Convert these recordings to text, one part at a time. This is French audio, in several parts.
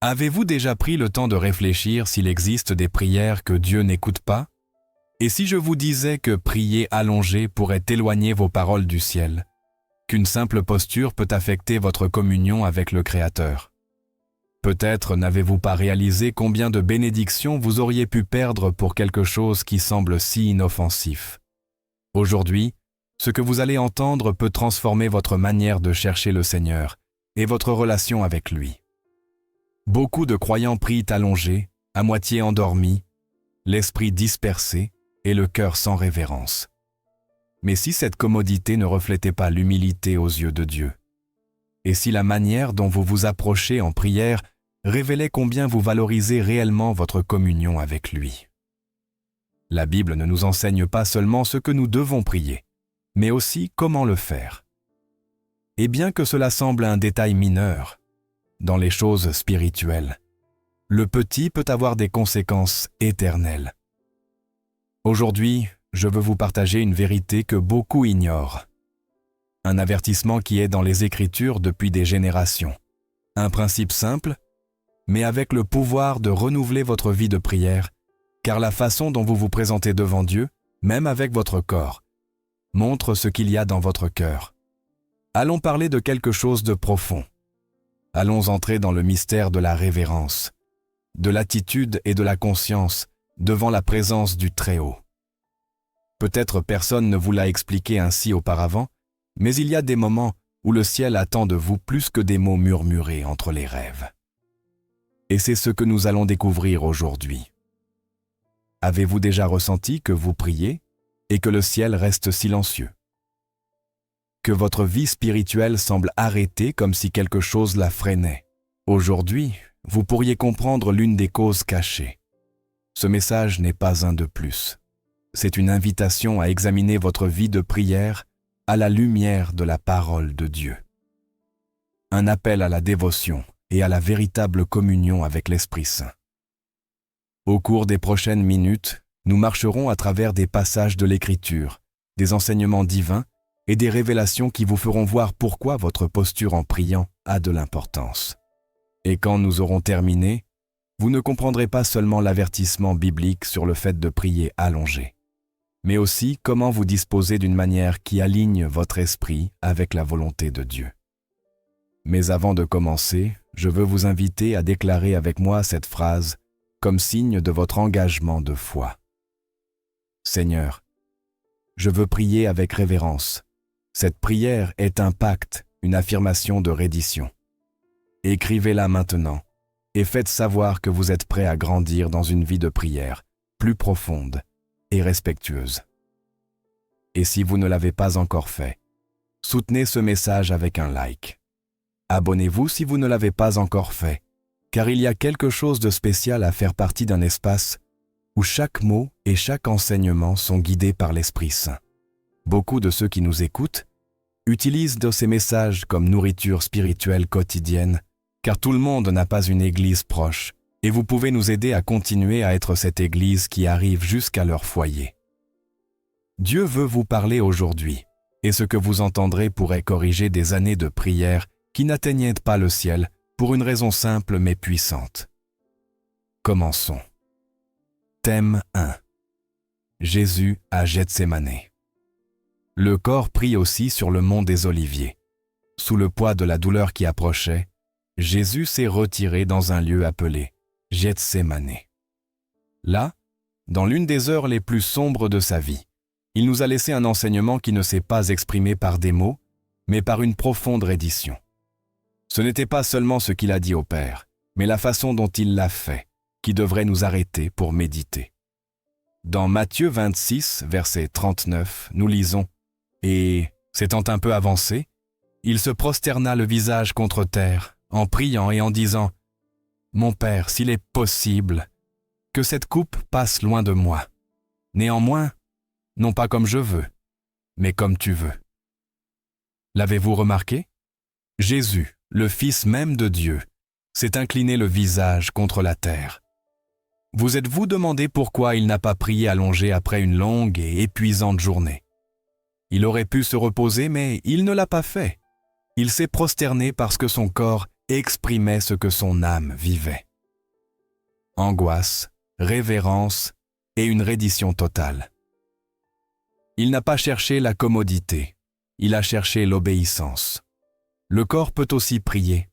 Avez-vous déjà pris le temps de réfléchir s'il existe des prières que Dieu n'écoute pas? Et si je vous disais que prier allongé pourrait éloigner vos paroles du ciel, qu'une simple posture peut affecter votre communion avec le Créateur? Peut-être n'avez-vous pas réalisé combien de bénédictions vous auriez pu perdre pour quelque chose qui semble si inoffensif. Aujourd'hui, ce que vous allez entendre peut transformer votre manière de chercher le Seigneur et votre relation avec lui. Beaucoup de croyants prient allongés, à moitié endormis, l'esprit dispersé et le cœur sans révérence. Mais si cette commodité ne reflétait pas l'humilité aux yeux de Dieu, et si la manière dont vous vous approchez en prière révélait combien vous valorisez réellement votre communion avec lui. La Bible ne nous enseigne pas seulement ce que nous devons prier, mais aussi comment le faire. Et bien que cela semble un détail mineur, dans les choses spirituelles, le petit peut avoir des conséquences éternelles. Aujourd'hui, je veux vous partager une vérité que beaucoup ignorent. Un avertissement qui est dans les Écritures depuis des générations. Un principe simple, mais avec le pouvoir de renouveler votre vie de prière, car la façon dont vous vous présentez devant Dieu, même avec votre corps, montre ce qu'il y a dans votre cœur. Allons parler de quelque chose de profond. Allons entrer dans le mystère de la révérence, de l'attitude et de la conscience devant la présence du Très-Haut. Peut-être personne ne vous l'a expliqué ainsi auparavant, mais il y a des moments où le ciel attend de vous plus que des mots murmurés entre les rêves. Et c'est ce que nous allons découvrir aujourd'hui. Avez-vous déjà ressenti que vous priez et que le ciel reste silencieux? Que votre vie spirituelle semble arrêtée comme si quelque chose la freinait? Aujourd'hui, vous pourriez comprendre l'une des causes cachées. Ce message n'est pas un de plus. C'est une invitation à examiner votre vie de prière à la lumière de la parole de Dieu. Un appel à la dévotion et à la véritable communion avec l'Esprit Saint. Au cours des prochaines minutes, nous marcherons à travers des passages de l'Écriture, des enseignements divins et des révélations qui vous feront voir pourquoi votre posture en priant a de l'importance. Et quand nous aurons terminé, vous ne comprendrez pas seulement l'avertissement biblique sur le fait de prier allongé, mais aussi comment vous disposer d'une manière qui aligne votre esprit avec la volonté de Dieu. Mais avant de commencer, je veux vous inviter à déclarer avec moi cette phrase comme signe de votre engagement de foi. Seigneur, je veux prier avec révérence. Cette prière est un pacte, une affirmation de reddition. Écrivez-la maintenant et faites savoir que vous êtes prêt à grandir dans une vie de prière plus profonde et respectueuse. Et si vous ne l'avez pas encore fait, soutenez ce message avec un like. Abonnez-vous si vous ne l'avez pas encore fait, car il y a quelque chose de spécial à faire partie d'un espace où chaque mot et chaque enseignement sont guidés par l'Esprit Saint. Beaucoup de ceux qui nous écoutent utilisent de ces messages comme nourriture spirituelle quotidienne, car tout le monde n'a pas une église proche, et vous pouvez nous aider à continuer à être cette église qui arrive jusqu'à leur foyer. Dieu veut vous parler aujourd'hui, et ce que vous entendrez pourrait corriger des années de prière qui n'atteignaient pas le ciel pour une raison simple mais puissante. Commençons. Thème 1. Jésus à Gethsémane. Le corps prie aussi sur le mont des Oliviers. Sous le poids de la douleur qui approchait, Jésus s'est retiré dans un lieu appelé Gethsémane. Là, dans l'une des heures les plus sombres de sa vie, il nous a laissé un enseignement qui ne s'est pas exprimé par des mots, mais par une profonde reddition. Ce n'était pas seulement ce qu'il a dit au Père, mais la façon dont il l'a fait, qui devrait nous arrêter pour méditer. Dans Matthieu 26, verset 39, nous lisons « Et, s'étant un peu avancé, il se prosterna le visage contre terre, en priant et en disant « Mon Père, s'il est possible, que cette coupe passe loin de moi. Néanmoins, non pas comme je veux, mais comme tu veux. » L'avez-vous remarqué? Jésus, le Fils même de Dieu, s'est incliné le visage contre la terre. Vous êtes-vous demandé pourquoi il n'a pas prié allongé après une longue et épuisante journée? Il aurait pu se reposer, mais il ne l'a pas fait. Il s'est prosterné parce que son corps exprimait ce que son âme vivait. Angoisse, révérence et une reddition totale. Il n'a pas cherché la commodité, il a cherché l'obéissance. Le corps peut aussi prier.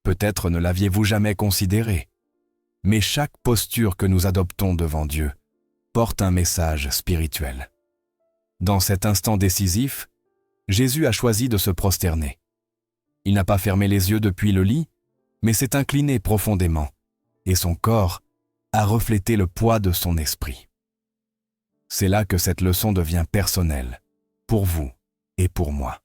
Peut-être ne l'aviez-vous jamais considéré, mais chaque posture que nous adoptons devant Dieu porte un message spirituel. Dans cet instant décisif, Jésus a choisi de se prosterner. Il n'a pas fermé les yeux depuis le lit, mais s'est incliné profondément, et son corps a reflété le poids de son esprit. C'est là que cette leçon devient personnelle, pour vous et pour moi.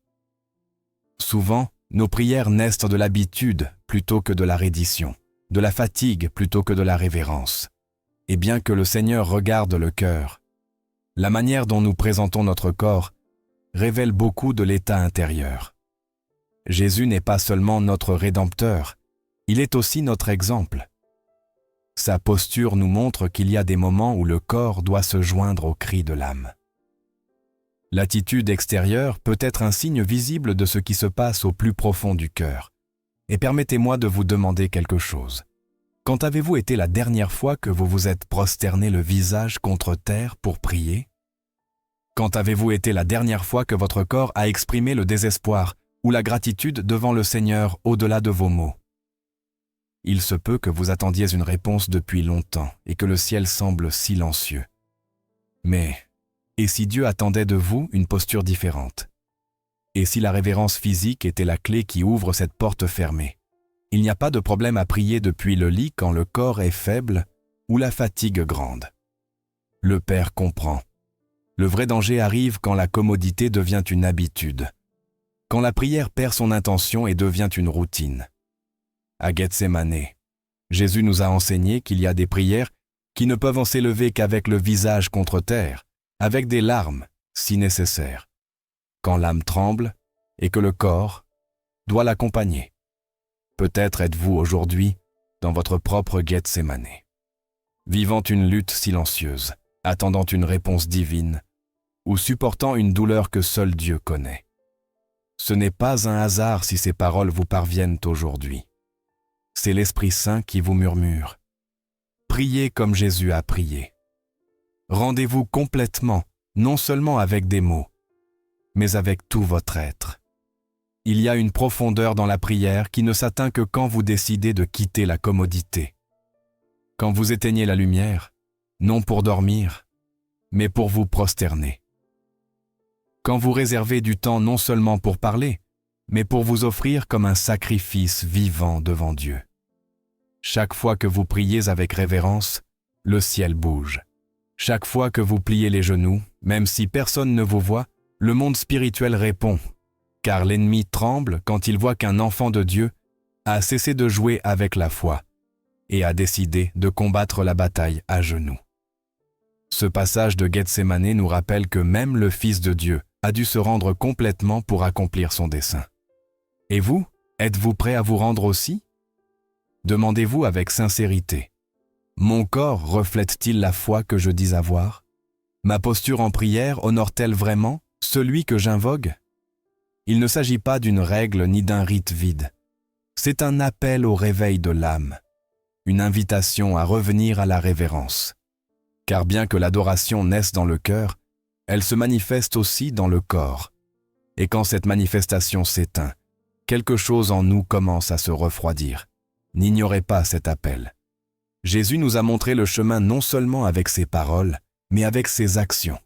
Souvent, nos prières naissent de l'habitude plutôt que de la reddition, de la fatigue plutôt que de la révérence. Et bien que le Seigneur regarde le cœur, la manière dont nous présentons notre corps révèle beaucoup de l'état intérieur. Jésus n'est pas seulement notre Rédempteur, il est aussi notre exemple. Sa posture nous montre qu'il y a des moments où le corps doit se joindre au cri de l'âme. L'attitude extérieure peut être un signe visible de ce qui se passe au plus profond du cœur. Et permettez-moi de vous demander quelque chose. Quand avez-vous été la dernière fois que vous vous êtes prosterné le visage contre terre pour prier? Quand avez-vous été la dernière fois que votre corps a exprimé le désespoir ou la gratitude devant le Seigneur au-delà de vos mots? Il se peut que vous attendiez une réponse depuis longtemps et que le ciel semble silencieux. Mais, et si Dieu attendait de vous une posture différente? Et si la révérence physique était la clé qui ouvre cette porte fermée? Il n'y a pas de problème à prier depuis le lit quand le corps est faible ou la fatigue grande. Le Père comprend. Le vrai danger arrive quand la commodité devient une habitude, quand la prière perd son intention et devient une routine. À Gethsémane, Jésus nous a enseigné qu'il y a des prières qui ne peuvent en s'élever qu'avec le visage contre terre, avec des larmes, si nécessaire, quand l'âme tremble et que le corps doit l'accompagner. Peut-être êtes-vous aujourd'hui dans votre propre Gethsémane, vivant une lutte silencieuse, attendant une réponse divine, ou supportant une douleur que seul Dieu connaît. Ce n'est pas un hasard si ces paroles vous parviennent aujourd'hui. C'est l'Esprit Saint qui vous murmure. Priez comme Jésus a prié. Rendez-vous complètement, non seulement avec des mots, mais avec tout votre être. Il y a une profondeur dans la prière qui ne s'atteint que quand vous décidez de quitter la commodité. Quand vous éteignez la lumière, non pour dormir, mais pour vous prosterner. Quand vous réservez du temps non seulement pour parler, mais pour vous offrir comme un sacrifice vivant devant Dieu. Chaque fois que vous priez avec révérence, le ciel bouge. Chaque fois que vous pliez les genoux, même si personne ne vous voit, le monde spirituel répond, car l'ennemi tremble quand il voit qu'un enfant de Dieu a cessé de jouer avec la foi et a décidé de combattre la bataille à genoux. Ce passage de Gethsémane nous rappelle que même le Fils de Dieu a dû se rendre complètement pour accomplir son dessein. Et vous, êtes-vous prêt à vous rendre aussi? Demandez-vous avec sincérité. Mon corps reflète-t-il la foi que je dis avoir? Ma posture en prière honore-t-elle vraiment celui que j'invoque? Il ne s'agit pas d'une règle ni d'un rite vide. C'est un appel au réveil de l'âme, une invitation à revenir à la révérence. Car bien que l'adoration naisse dans le cœur, elle se manifeste aussi dans le corps. Et quand cette manifestation s'éteint, quelque chose en nous commence à se refroidir. N'ignorez pas cet appel. Jésus nous a montré le chemin non seulement avec ses paroles, mais avec ses actions.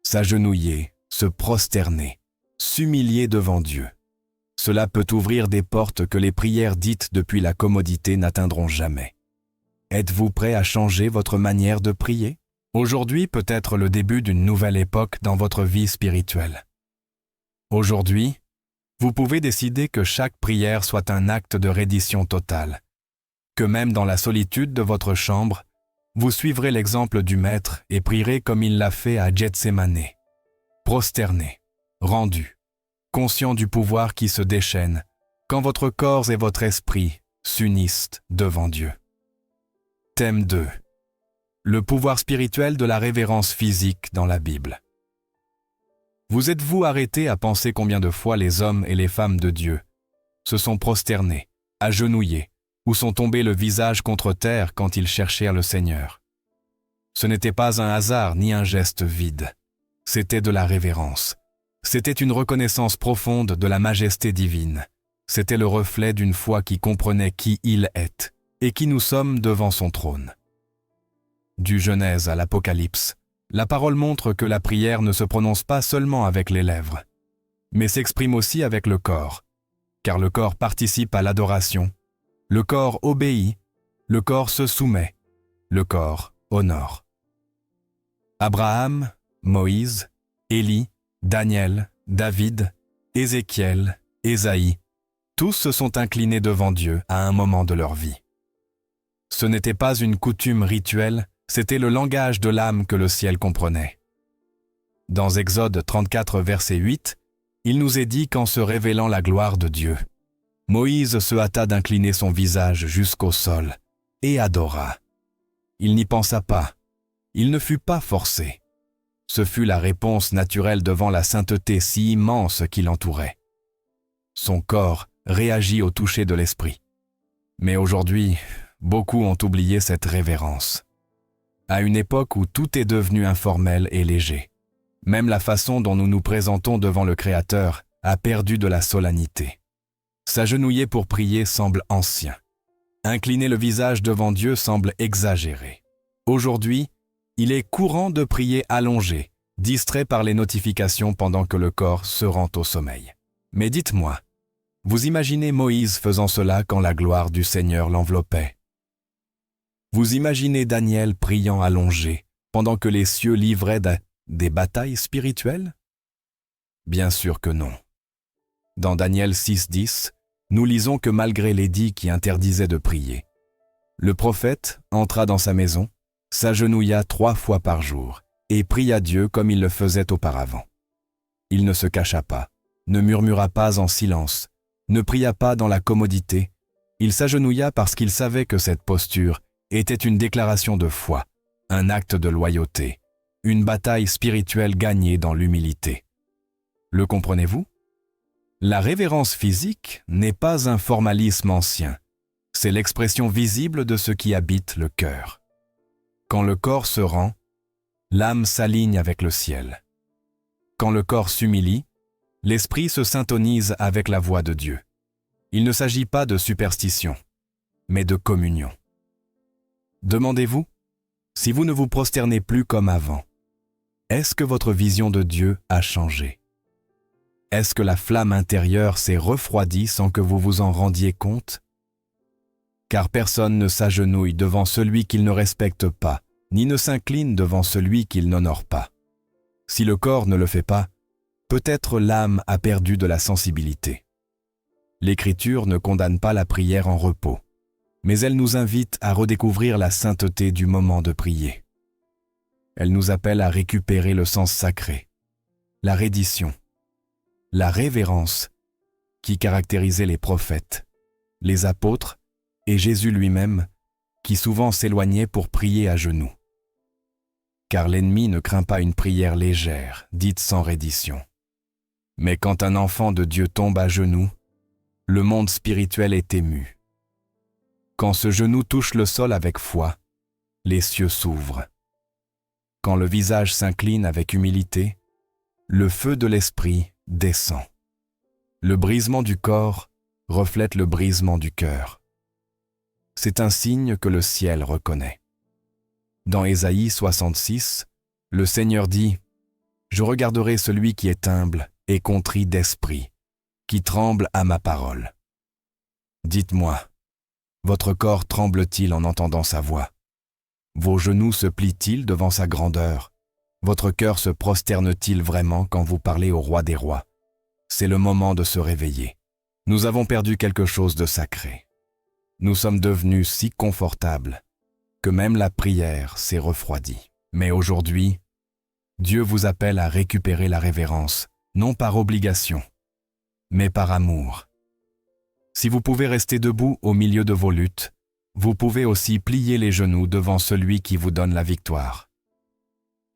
S'agenouiller, se prosterner, s'humilier devant Dieu. Cela peut ouvrir des portes que les prières dites depuis la commodité n'atteindront jamais. Êtes-vous prêt à changer votre manière de prier? Aujourd'hui peut être le début d'une nouvelle époque dans votre vie spirituelle. Aujourd'hui, vous pouvez décider que chaque prière soit un acte de reddition totale, que même dans la solitude de votre chambre, vous suivrez l'exemple du Maître et prierez comme il l'a fait à Gethsémane, prosterné, rendu, conscient du pouvoir qui se déchaîne quand votre corps et votre esprit s'unissent devant Dieu. Thème 2. Le pouvoir spirituel de la révérence physique dans la Bible. Vous êtes-vous arrêté à penser combien de fois les hommes et les femmes de Dieu se sont prosternés agenouillés, ou sont tombés le visage contre terre quand ils cherchèrent le Seigneur. Ce n'était pas un hasard ni un geste vide. C'était de la révérence. C'était une reconnaissance profonde de la majesté divine. C'était le reflet d'une foi qui comprenait qui il est et qui nous sommes devant son trône. Du Genèse à l'Apocalypse, la parole montre que la prière ne se prononce pas seulement avec les lèvres, mais s'exprime aussi avec le corps, car le corps participe à l'adoration, le corps obéit, le corps se soumet, le corps honore. Abraham, Moïse, Élie, Daniel, David, Ézéchiel, Ésaïe, tous se sont inclinés devant Dieu à un moment de leur vie. Ce n'était pas une coutume rituelle, c'était le langage de l'âme que le ciel comprenait. Dans Exode 34, verset 8, il nous est dit qu'en se révélant la gloire de Dieu, Moïse se hâta d'incliner son visage jusqu'au sol et adora. Il n'y pensa pas, il ne fut pas forcé. Ce fut la réponse naturelle devant la sainteté si immense qui l'entourait. Son corps réagit au toucher de l'esprit. Mais aujourd'hui, beaucoup ont oublié cette révérence. À une époque où tout est devenu informel et léger, même la façon dont nous nous présentons devant le Créateur a perdu de la solennité. S'agenouiller pour prier semble ancien. Incliner le visage devant Dieu semble exagéré. Aujourd'hui, il est courant de prier allongé, distrait par les notifications pendant que le corps se rend au sommeil. Mais dites-moi, vous imaginez Moïse faisant cela quand la gloire du Seigneur l'enveloppait? Vous imaginez Daniel priant allongé pendant que les cieux livraient des batailles spirituelles? Bien sûr que non. Dans Daniel 6:10, nous lisons que malgré l'édit qui interdisait de prier, le prophète entra dans sa maison, s'agenouilla 3 fois par jour et pria Dieu comme il le faisait auparavant. Il ne se cacha pas, ne murmura pas en silence, ne pria pas dans la commodité. Il s'agenouilla parce qu'il savait que cette posture était une déclaration de foi, un acte de loyauté, une bataille spirituelle gagnée dans l'humilité. Le comprenez-vous? La révérence physique n'est pas un formalisme ancien, c'est l'expression visible de ce qui habite le cœur. Quand le corps se rend, l'âme s'aligne avec le ciel. Quand le corps s'humilie, l'esprit se syntonise avec la voix de Dieu. Il ne s'agit pas de superstition, mais de communion. Demandez-vous, si vous ne vous prosternez plus comme avant, est-ce que votre vision de Dieu a changé? Est-ce que la flamme intérieure s'est refroidie sans que vous vous en rendiez compte? Car personne ne s'agenouille devant celui qu'il ne respecte pas, ni ne s'incline devant celui qu'il n'honore pas. Si le corps ne le fait pas, peut-être l'âme a perdu de la sensibilité. L'Écriture ne condamne pas la prière en repos, mais elle nous invite à redécouvrir la sainteté du moment de prier. Elle nous appelle à récupérer le sens sacré, la reddition, la révérence qui caractérisait les prophètes, les apôtres et Jésus lui-même, qui souvent s'éloignait pour prier à genoux. Car l'ennemi ne craint pas une prière légère, dite sans reddition. Mais quand un enfant de Dieu tombe à genoux, le monde spirituel est ému. Quand ce genou touche le sol avec foi, les cieux s'ouvrent. Quand le visage s'incline avec humilité, le feu de l'esprit descend. Le brisement du corps reflète le brisement du cœur. C'est un signe que le ciel reconnaît. Dans Ésaïe 66, le Seigneur dit « Je regarderai celui qui est humble et contrit d'esprit, qui tremble à ma parole. » Dites-moi, votre corps tremble-t-il en entendant sa voix? Vos genoux se plient-ils devant sa grandeur? Votre cœur se prosterne-t-il vraiment quand vous parlez au roi des rois? C'est le moment de se réveiller. Nous avons perdu quelque chose de sacré. Nous sommes devenus si confortables que même la prière s'est refroidie. Mais aujourd'hui, Dieu vous appelle à récupérer la révérence, non par obligation, mais par amour. Si vous pouvez rester debout au milieu de vos luttes, vous pouvez aussi plier les genoux devant celui qui vous donne la victoire.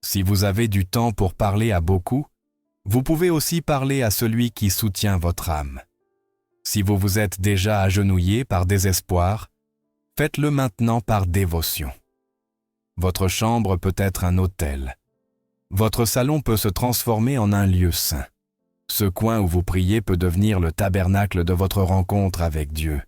Si vous avez du temps pour parler à beaucoup, vous pouvez aussi parler à celui qui soutient votre âme. Si vous vous êtes déjà agenouillé par désespoir, faites-le maintenant par dévotion. Votre chambre peut être un autel. Votre salon peut se transformer en un lieu saint. Ce coin où vous priez peut devenir le tabernacle de votre rencontre avec Dieu.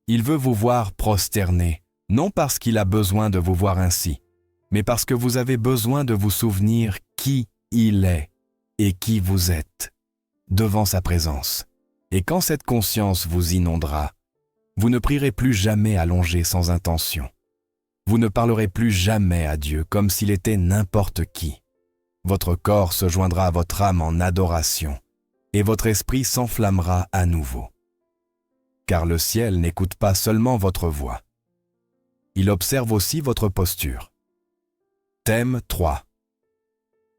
Il veut vous voir prosterné, non parce qu'il a besoin de vous voir ainsi, mais parce que vous avez besoin de vous souvenir qui il est et qui vous êtes, devant sa présence. Et quand cette conscience vous inondera, vous ne prierez plus jamais allongé sans intention. Vous ne parlerez plus jamais à Dieu comme s'il était n'importe qui. Votre corps se joindra à votre âme en adoration, et votre esprit s'enflammera à nouveau. Car le ciel n'écoute pas seulement votre voix. Il observe aussi votre posture. Thème 3.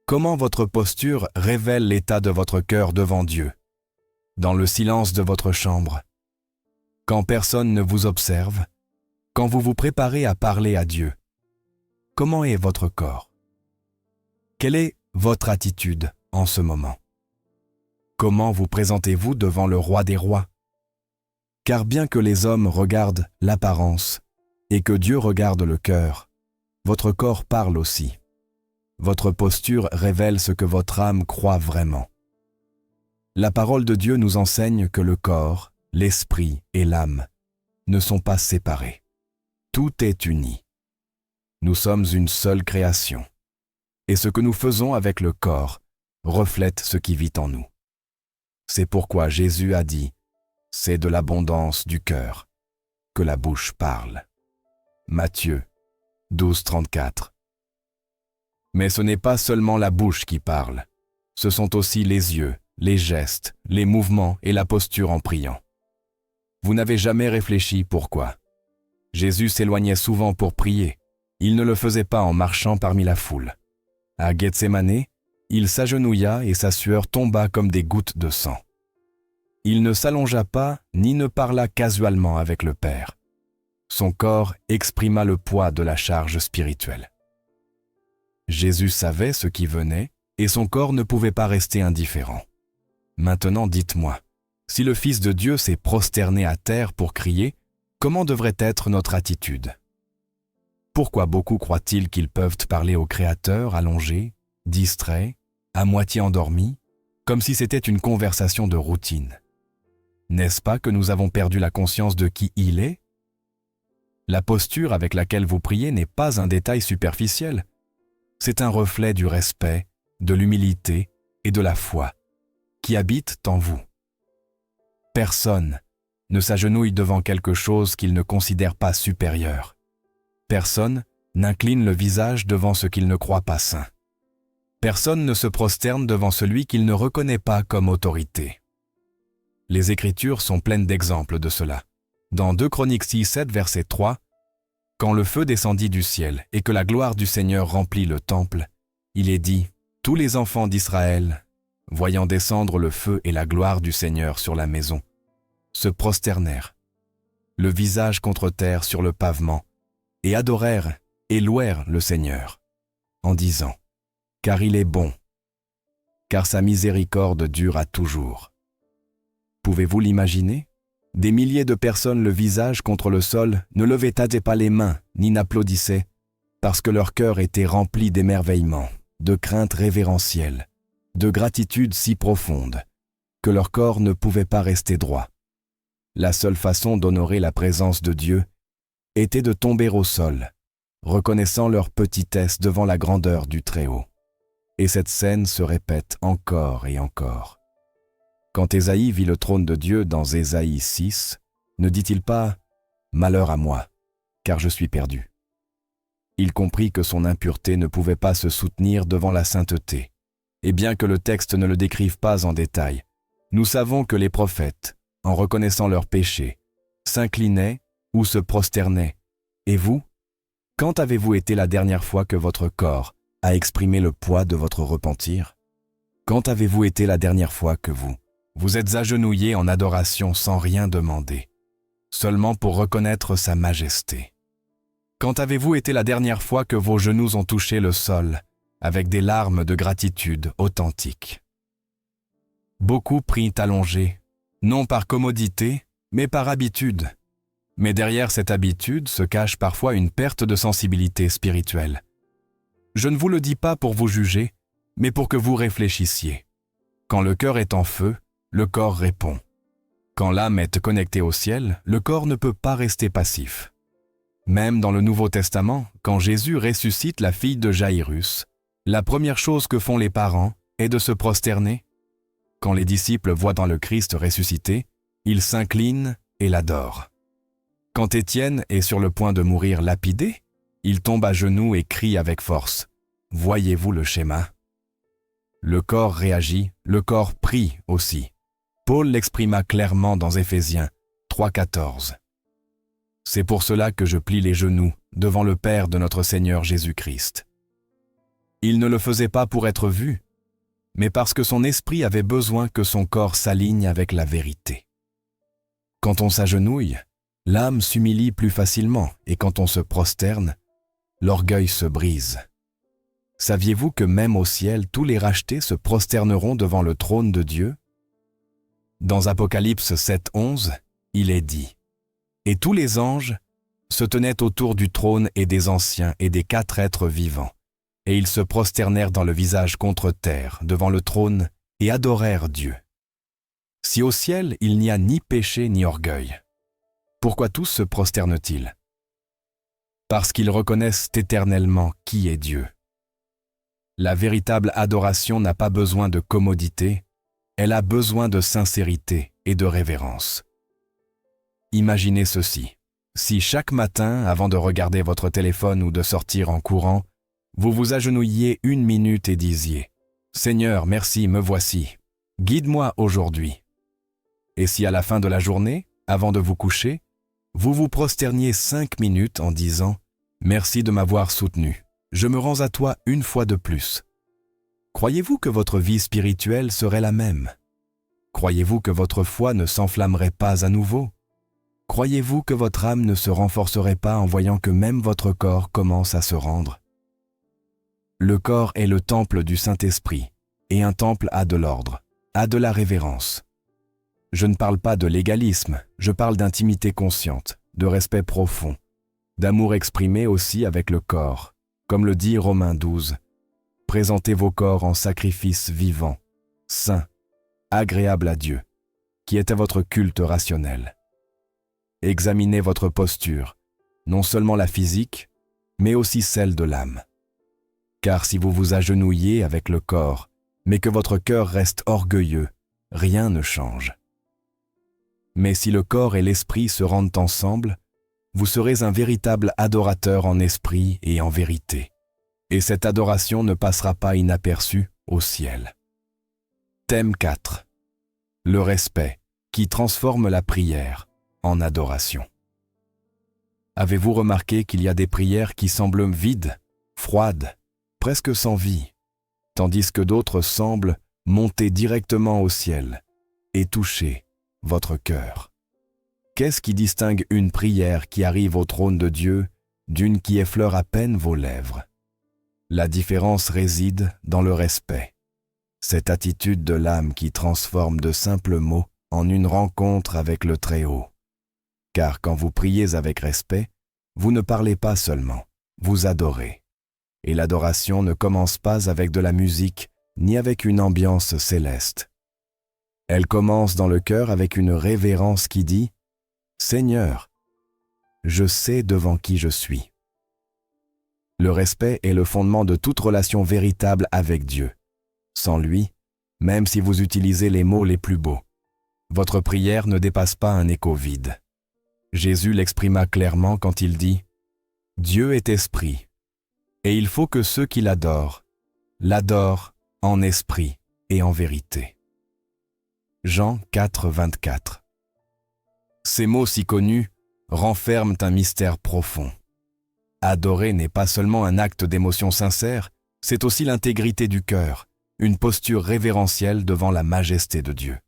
Comment votre posture révèle l'état de votre cœur devant Dieu, dans le silence de votre chambre, quand personne ne vous observe, quand vous vous préparez à parler à Dieu. Comment est votre corps? Quelle est votre attitude en ce moment? Comment vous présentez-vous devant le roi des rois? Car bien que les hommes regardent l'apparence et que Dieu regarde le cœur, votre corps parle aussi. Votre posture révèle ce que votre âme croit vraiment. La parole de Dieu nous enseigne que le corps, l'esprit et l'âme ne sont pas séparés. Tout est uni. Nous sommes une seule création. Et ce que nous faisons avec le corps reflète ce qui vit en nous. C'est pourquoi Jésus a dit « C'est de l'abondance du cœur que la bouche parle ». Matthieu 12,34. Mais ce n'est pas seulement la bouche qui parle, ce sont aussi les yeux, les gestes, les mouvements et la posture en priant. Vous n'avez jamais réfléchi pourquoi. Jésus s'éloignait souvent pour prier. Il ne le faisait pas en marchant parmi la foule. À Gethsémane, il s'agenouilla et sa sueur tomba comme des gouttes de sang. Il ne s'allongea pas ni ne parla casualement avec le Père. Son corps exprima le poids de la charge spirituelle. Jésus savait ce qui venait et son corps ne pouvait pas rester indifférent. Maintenant dites-moi, si le Fils de Dieu s'est prosterné à terre pour crier, comment devrait être notre attitude? Pourquoi beaucoup croient-ils qu'ils peuvent parler au Créateur allongé, distrait, à moitié endormi, comme si c'était une conversation de routine? N'est-ce pas que nous avons perdu la conscience de qui il est? La posture avec laquelle vous priez n'est pas un détail superficiel. C'est un reflet du respect, de l'humilité et de la foi qui habitent en vous. Personne ne s'agenouille devant quelque chose qu'il ne considère pas supérieur. Personne n'incline le visage devant ce qu'il ne croit pas saint. Personne ne se prosterne devant celui qu'il ne reconnaît pas comme autorité. Les Écritures sont pleines d'exemples de cela. Dans 2 Chroniques 6:7, verset 3, « Quand le feu descendit du ciel et que la gloire du Seigneur remplit le temple, il est dit, tous les enfants d'Israël, voyant descendre le feu et la gloire du Seigneur sur la maison, se prosternèrent, le visage contre terre sur le pavement, et adorèrent et louèrent le Seigneur, en disant, « Car il est bon, car sa miséricorde dure à toujours. » Pouvez-vous l'imaginer? Des milliers de personnes le visage contre le sol ne levaient pas les mains ni n'applaudissaient, parce que leur cœur était rempli d'émerveillement, de crainte révérentielle, de gratitude si profonde, que leur corps ne pouvait pas rester droit. La seule façon d'honorer la présence de Dieu était de tomber au sol, reconnaissant leur petitesse devant la grandeur du Très-Haut. Et cette scène se répète encore et encore. Quand Ésaïe vit le trône de Dieu dans Ésaïe 6, ne dit-il pas « Malheur à moi, car je suis perdu ». Il comprit que son impureté ne pouvait pas se soutenir devant la sainteté. Et bien que le texte ne le décrive pas en détail, nous savons que les prophètes, en reconnaissant leurs péchés, s'inclinaient ou se prosternaient. Et vous, quand avez-vous été la dernière fois que votre corps a exprimé le poids de votre repentir? Quand avez-vous été la dernière fois que vous êtes agenouillé en adoration sans rien demander, seulement pour reconnaître sa majesté? Quand avez-vous été la dernière fois que vos genoux ont touché le sol avec des larmes de gratitude authentique? Beaucoup prient allongés, non par commodité, mais par habitude. Mais derrière cette habitude se cache parfois une perte de sensibilité spirituelle. Je ne vous le dis pas pour vous juger, mais pour que vous réfléchissiez. Quand le cœur est en feu, le corps répond. Quand l'âme est connectée au ciel, le corps ne peut pas rester passif. Même dans le Nouveau Testament, quand Jésus ressuscite la fille de Jaïrus, la première chose que font les parents est de se prosterner. Quand les disciples voient dans le Christ ressuscité, ils s'inclinent et l'adorent. Quand Étienne est sur le point de mourir lapidé, il tombe à genoux et crie avec force. Voyez-vous le schéma? Le corps réagit, le corps prie aussi. Paul l'exprima clairement dans Éphésiens 3,14. C'est pour cela que je plie les genoux devant le Père de notre Seigneur Jésus-Christ. Il ne le faisait pas pour être vu, mais parce que son esprit avait besoin que son corps s'aligne avec la vérité. Quand on s'agenouille, l'âme s'humilie plus facilement et quand on se prosterne, l'orgueil se brise. Saviez-vous que même au ciel, tous les rachetés se prosterneront devant le trône de Dieu? Dans Apocalypse 7,11, il est dit « Et tous les anges se tenaient autour du trône et des anciens et des 4 êtres vivants, et ils se prosternèrent dans le visage contre terre, devant le trône, et adorèrent Dieu. Si au ciel il n'y a ni péché ni orgueil, pourquoi tous se prosternent-ils? Parce qu'ils reconnaissent éternellement qui est Dieu. La véritable adoration n'a pas besoin de commodité, elle a besoin de sincérité et de révérence. Imaginez ceci. Si chaque matin, avant de regarder votre téléphone ou de sortir en courant, vous vous agenouilliez 1 minute et disiez « Seigneur, merci, me voici. Guide-moi aujourd'hui. » Et si à la fin de la journée, avant de vous coucher, vous vous prosterniez 5 minutes en disant « Merci de m'avoir soutenu. Je me rends à toi une fois de plus. » Croyez-vous que votre vie spirituelle serait la même? Croyez-vous que votre foi ne s'enflammerait pas à nouveau? Croyez-vous que votre âme ne se renforcerait pas en voyant que même votre corps commence à se rendre? Le corps est le temple du Saint-Esprit, et un temple a de l'ordre, a de la révérence. Je ne parle pas de légalisme, je parle d'intimité consciente, de respect profond, d'amour exprimé aussi avec le corps, comme le dit Romains 12. Présentez vos corps en sacrifice vivant, saint, agréable à Dieu, qui était votre culte rationnel. Examinez votre posture, non seulement la physique, mais aussi celle de l'âme. Car si vous vous agenouillez avec le corps, mais que votre cœur reste orgueilleux, rien ne change. Mais si le corps et l'esprit se rendent ensemble, vous serez un véritable adorateur en esprit et en vérité. Et cette adoration ne passera pas inaperçue au ciel. Thème 4. Le respect qui transforme la prière en adoration. Avez-vous remarqué qu'il y a des prières qui semblent vides, froides, presque sans vie, tandis que d'autres semblent monter directement au ciel et toucher votre cœur? Qu'est-ce qui distingue une prière qui arrive au trône de Dieu d'une qui effleure à peine vos lèvres? La différence réside dans le respect, cette attitude de l'âme qui transforme de simples mots en une rencontre avec le Très-Haut. Car quand vous priez avec respect, vous ne parlez pas seulement, vous adorez. Et l'adoration ne commence pas avec de la musique ni avec une ambiance céleste. Elle commence dans le cœur avec une révérence qui dit « Seigneur, je sais devant qui je suis ». Le respect est le fondement de toute relation véritable avec Dieu. Sans lui, même si vous utilisez les mots les plus beaux, votre prière ne dépasse pas un écho vide. Jésus l'exprima clairement quand il dit « Dieu est esprit, et il faut que ceux qui l'adorent en esprit et en vérité. » Jean 4, 24. Ces mots si connus renferment un mystère profond. Adorer n'est pas seulement un acte d'émotion sincère, c'est aussi l'intégrité du cœur, une posture révérentielle devant la majesté de Dieu.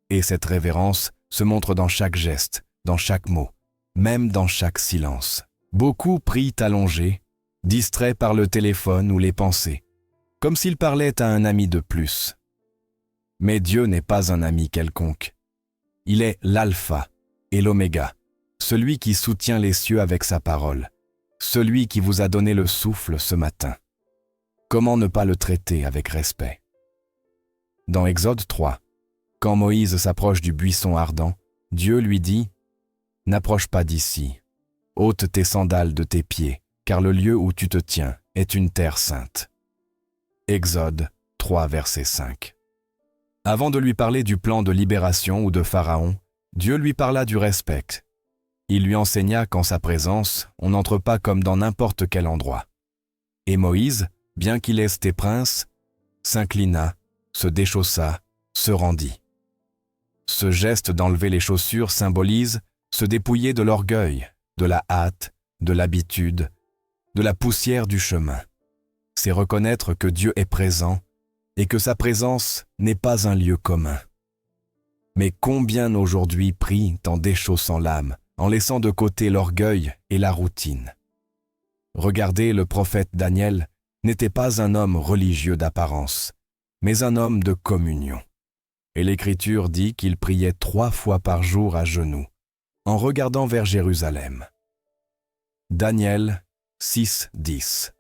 Et cette révérence se montre dans chaque geste, dans chaque mot, même dans chaque silence. Beaucoup prient allongés, distraits par le téléphone ou les pensées, comme s'ils parlaient à un ami de plus. Mais Dieu n'est pas un ami quelconque, Il est l'alpha et l'oméga, celui qui soutient les cieux avec sa parole, celui qui vous a donné le souffle ce matin. Comment ne pas le traiter avec respect? Dans Exode 3, quand Moïse s'approche du buisson ardent, Dieu lui dit « N'approche pas d'ici, ôte tes sandales de tes pieds, car le lieu où tu te tiens est une terre sainte. » Exode 3, verset 5. Avant de lui parler du plan de libération ou de Pharaon, Dieu lui parla du respect. Il lui enseigna qu'en sa présence, on n'entre pas comme dans n'importe quel endroit. Et Moïse, bien qu'il était prince, s'inclina, se déchaussa, se rendit. Ce geste d'enlever les chaussures symbolise se dépouiller de l'orgueil, de la hâte, de l'habitude, de la poussière du chemin. C'est reconnaître que Dieu est présent et que sa présence n'est pas un lieu commun. Mais combien aujourd'hui prient en déchaussant l'âme, en laissant de côté l'orgueil et la routine. Regardez, le prophète Daniel n'était pas un homme religieux d'apparence, mais un homme de communion. Et l'Écriture dit qu'il priait 3 fois par jour à genoux, en regardant vers Jérusalem. Daniel 6, 10.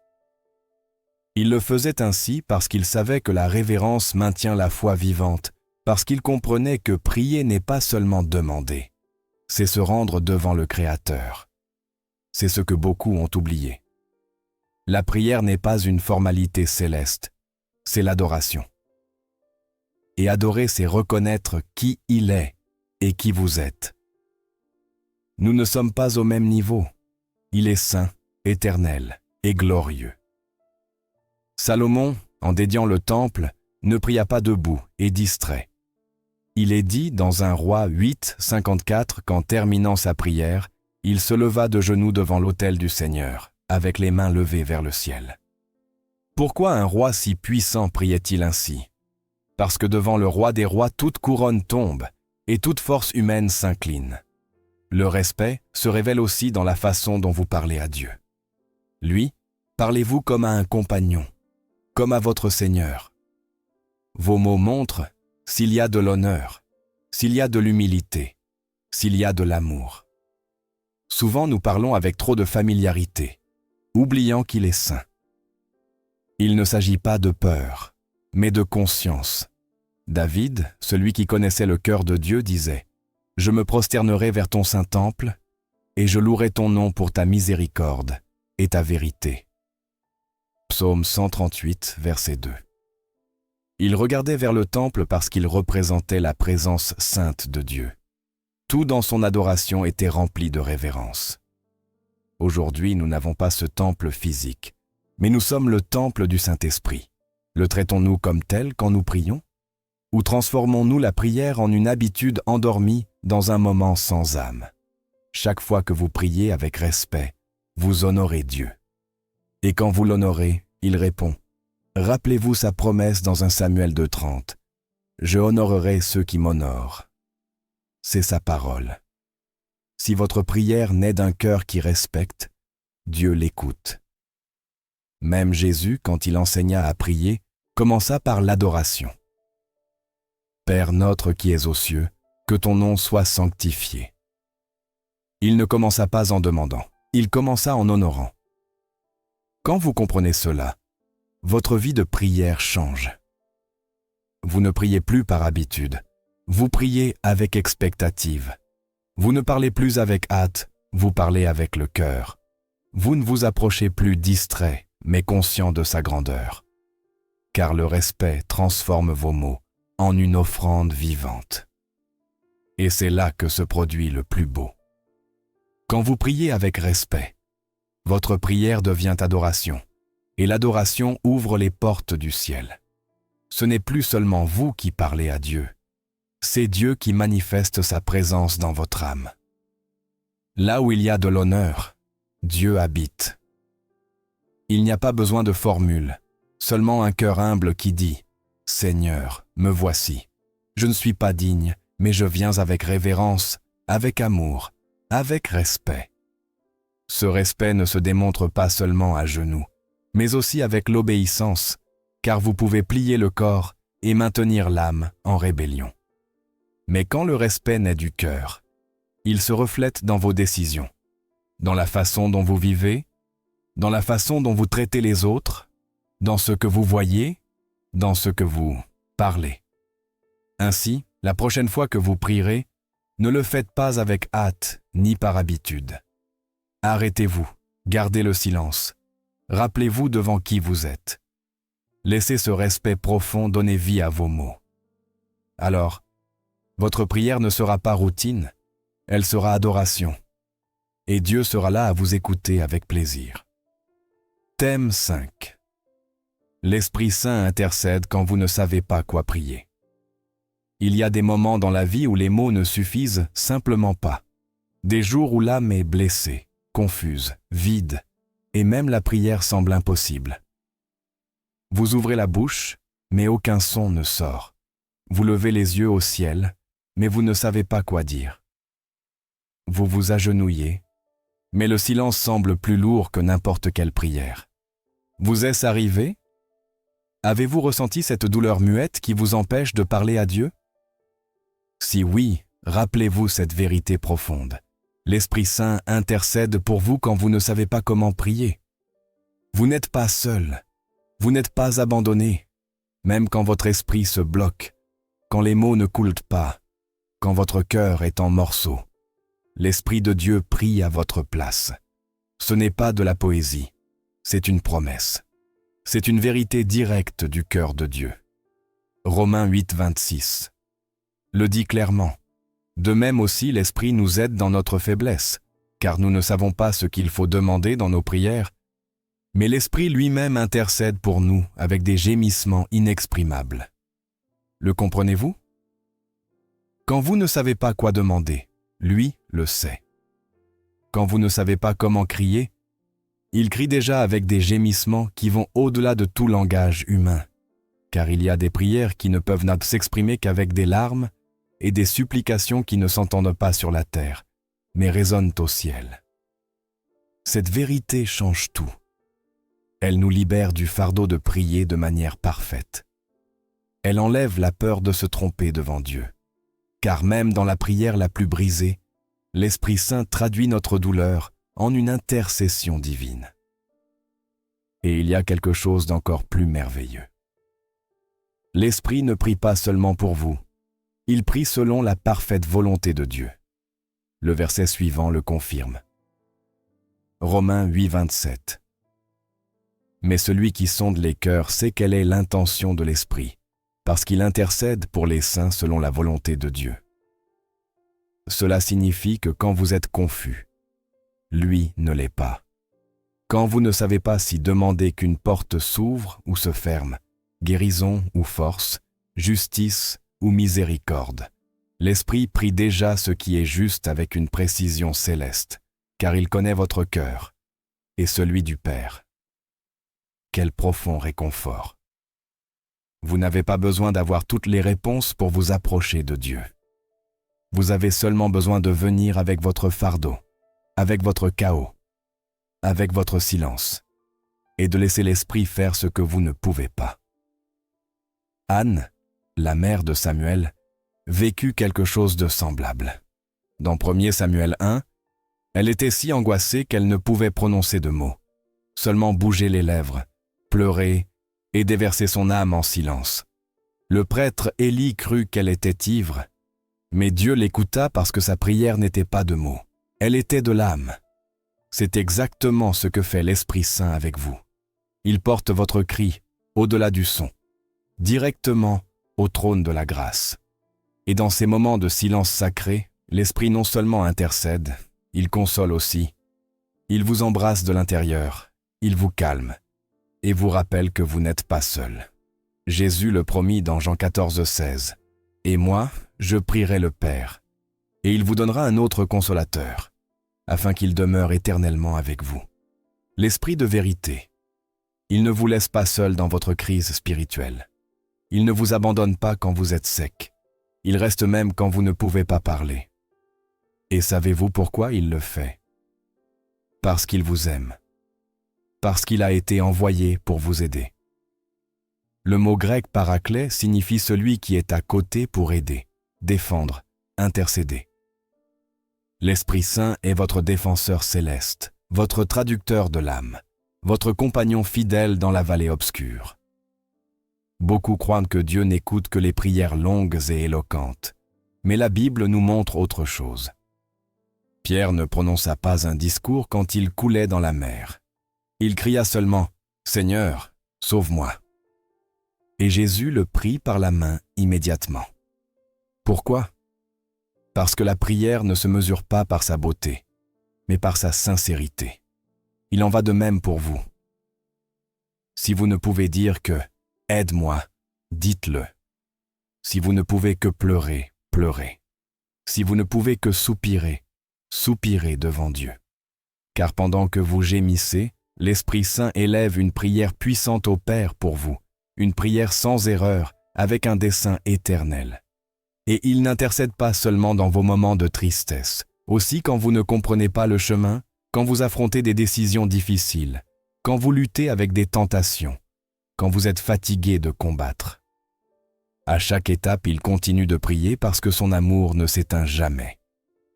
Il le faisait ainsi parce qu'il savait que la révérence maintient la foi vivante, parce qu'il comprenait que prier n'est pas seulement demander, c'est se rendre devant le Créateur. C'est ce que beaucoup ont oublié. La prière n'est pas une formalité céleste, c'est l'adoration. Et adorer, c'est reconnaître qui il est et qui vous êtes. Nous ne sommes pas au même niveau. Il est saint, éternel et glorieux. Salomon, en dédiant le temple, ne pria pas debout et distrait. Il est dit dans 1 Roi 8, 54 qu'en terminant sa prière, il se leva de genoux devant l'autel du Seigneur, avec les mains levées vers le ciel. Pourquoi un roi si puissant priait-il ainsi? Parce que devant le roi des rois, toute couronne tombe et toute force humaine s'incline. Le respect se révèle aussi dans la façon dont vous parlez à Dieu. Lui, parlez-vous comme à un compagnon, comme à votre Seigneur. Vos mots montrent s'il y a de l'honneur, s'il y a de l'humilité, s'il y a de l'amour. Souvent nous parlons avec trop de familiarité, oubliant qu'il est saint. Il ne s'agit pas de peur, mais de conscience. David, celui qui connaissait le cœur de Dieu, disait « Je me prosternerai vers ton saint temple, et je louerai ton nom pour ta miséricorde et ta vérité. » Psaume 138, verset 2. Il regardait vers le temple parce qu'il représentait la présence sainte de Dieu. Tout dans son adoration était rempli de révérence. Aujourd'hui, nous n'avons pas ce temple physique, mais nous sommes le temple du Saint-Esprit. Le traitons-nous comme tel quand nous prions? Ou transformons-nous la prière en une habitude endormie dans un moment sans âme? Chaque fois que vous priez avec respect, vous honorez Dieu. Et quand vous l'honorez, il répond « Rappelez-vous sa promesse dans 1 Samuel 2,30 « Je honorerai ceux qui m'honorent. » C'est sa parole. Si votre prière naît d'un cœur qui respecte, Dieu l'écoute. Même Jésus, quand il enseigna à prier, commença par l'adoration. Père notre qui es aux cieux, que ton nom soit sanctifié. Il ne commença pas en demandant, il commença en honorant. Quand vous comprenez cela, votre vie de prière change. Vous ne priez plus par habitude, vous priez avec expectative. Vous ne parlez plus avec hâte, vous parlez avec le cœur. Vous ne vous approchez plus distrait, mais conscient de sa grandeur. Car le respect transforme vos mots en une offrande vivante. Et c'est là que se produit le plus beau. Quand vous priez avec respect, votre prière devient adoration, et l'adoration ouvre les portes du ciel. Ce n'est plus seulement vous qui parlez à Dieu, c'est Dieu qui manifeste sa présence dans votre âme. Là où il y a de l'honneur, Dieu habite. Il n'y a pas besoin de formule, seulement un cœur humble qui dit « Seigneur, me voici. Je ne suis pas digne, mais je viens avec révérence, avec amour, avec respect. » Ce respect ne se démontre pas seulement à genoux, mais aussi avec l'obéissance, car vous pouvez plier le corps et maintenir l'âme en rébellion. Mais quand le respect naît du cœur, il se reflète dans vos décisions, dans la façon dont vous vivez, dans la façon dont vous traitez les autres, dans ce que vous voyez, dans ce que vous parlez. Ainsi, la prochaine fois que vous prierez, ne le faites pas avec hâte ni par habitude. Arrêtez-vous, gardez le silence, rappelez-vous devant qui vous êtes. Laissez ce respect profond donner vie à vos mots. Alors, votre prière ne sera pas routine, elle sera adoration. Et Dieu sera là à vous écouter avec plaisir. Thème 5. L'Esprit Saint intercède quand vous ne savez pas quoi prier. Il y a des moments dans la vie où les mots ne suffisent simplement pas. Des jours où l'âme est blessée, confuse, vide, et même la prière semble impossible. Vous ouvrez la bouche, mais aucun son ne sort. Vous levez les yeux au ciel, mais vous ne savez pas quoi dire. Vous vous agenouillez, mais le silence semble plus lourd que n'importe quelle prière. Vous est-ce arrivé? Avez-vous ressenti cette douleur muette qui vous empêche de parler à Dieu? Si oui, rappelez-vous cette vérité profonde. L'Esprit Saint intercède pour vous quand vous ne savez pas comment prier. Vous n'êtes pas seul, vous n'êtes pas abandonné, même quand votre esprit se bloque, quand les mots ne coulent pas, quand votre cœur est en morceaux. L'Esprit de Dieu prie à votre place. Ce n'est pas de la poésie, c'est une promesse. C'est une vérité directe du cœur de Dieu. Romains 8, 26 le dit clairement. De même aussi, l'Esprit nous aide dans notre faiblesse, car nous ne savons pas ce qu'il faut demander dans nos prières, mais l'Esprit lui-même intercède pour nous avec des gémissements inexprimables. Le comprenez-vous? Quand vous ne savez pas quoi demander, lui le sait. Quand vous ne savez pas comment crier, il crie déjà avec des gémissements qui vont au-delà de tout langage humain, car il y a des prières qui ne peuvent s'exprimer qu'avec des larmes et des supplications qui ne s'entendent pas sur la terre, mais résonnent au ciel. Cette vérité change tout. Elle nous libère du fardeau de prier de manière parfaite. Elle enlève la peur de se tromper devant Dieu, car même dans la prière la plus brisée, l'Esprit Saint traduit notre douleur en une intercession divine. Et il y a quelque chose d'encore plus merveilleux. L'Esprit ne prie pas seulement pour vous, il prie selon la parfaite volonté de Dieu. Le verset suivant le confirme. Romains 8, 27. Mais celui qui sonde les cœurs sait quelle est l'intention de l'Esprit, parce qu'il intercède pour les saints selon la volonté de Dieu. Cela signifie que quand vous êtes confus, lui ne l'est pas. Quand vous ne savez pas si demander qu'une porte s'ouvre ou se ferme, guérison ou force, justice ou miséricorde, l'Esprit prie déjà ce qui est juste avec une précision céleste, car il connaît votre cœur et celui du Père. Quel profond réconfort! Vous n'avez pas besoin d'avoir toutes les réponses pour vous approcher de Dieu. Vous avez seulement besoin de venir avec votre fardeau, avec votre chaos, avec votre silence, et de laisser l'Esprit faire ce que vous ne pouvez pas. Anne, la mère de Samuel, vécut quelque chose de semblable. Dans 1 Samuel 1, elle était si angoissée qu'elle ne pouvait prononcer de mots, seulement bouger les lèvres, pleurer et déverser son âme en silence. Le prêtre Élie crut qu'elle était ivre, mais Dieu l'écouta parce que sa prière n'était pas de mots, elle était de l'âme. C'est exactement ce que fait l'Esprit Saint avec vous. Il porte votre cri au-delà du son, directement au trône de la grâce. Et dans ces moments de silence sacré, l'Esprit non seulement intercède, il console aussi. Il vous embrasse de l'intérieur, il vous calme et vous rappelle que vous n'êtes pas seul. Jésus le promit dans Jean 14, 16. « Et moi, je prierai le Père, et il vous donnera un autre consolateur, afin qu'il demeure éternellement avec vous. » L'Esprit de vérité. Il ne vous laisse pas seul dans votre crise spirituelle. Il ne vous abandonne pas quand vous êtes sec. Il reste même quand vous ne pouvez pas parler. Et savez-vous pourquoi il le fait? Parce qu'il vous aime. Parce qu'il a été envoyé pour vous aider. Le mot grec paraclet signifie celui qui est à côté pour aider, défendre intercéder. L'Esprit Saint est votre défenseur céleste, votre traducteur de l'âme, votre compagnon fidèle dans la vallée obscure. Beaucoup croient que Dieu n'écoute que les prières longues et éloquentes, mais la Bible nous montre autre chose. Pierre ne prononça pas un discours quand il coulait dans la mer. Il cria seulement « Seigneur, sauve-moi !» Et Jésus le prit par la main immédiatement. Pourquoi ? Parce que la prière ne se mesure pas par sa beauté, mais par sa sincérité. Il en va de même pour vous. Si vous ne pouvez dire que « Aide-moi », dites-le. Si vous ne pouvez que pleurer, pleurez. Si vous ne pouvez que soupirer, soupirez devant Dieu. Car pendant que vous gémissez, l'Esprit Saint élève une prière puissante au Père pour vous, une prière sans erreur, avec un dessein éternel. Et il n'intercède pas seulement dans vos moments de tristesse, aussi quand vous ne comprenez pas le chemin, quand vous affrontez des décisions difficiles, quand vous luttez avec des tentations, quand vous êtes fatigué de combattre. À chaque étape, il continue de prier parce que son amour ne s'éteint jamais.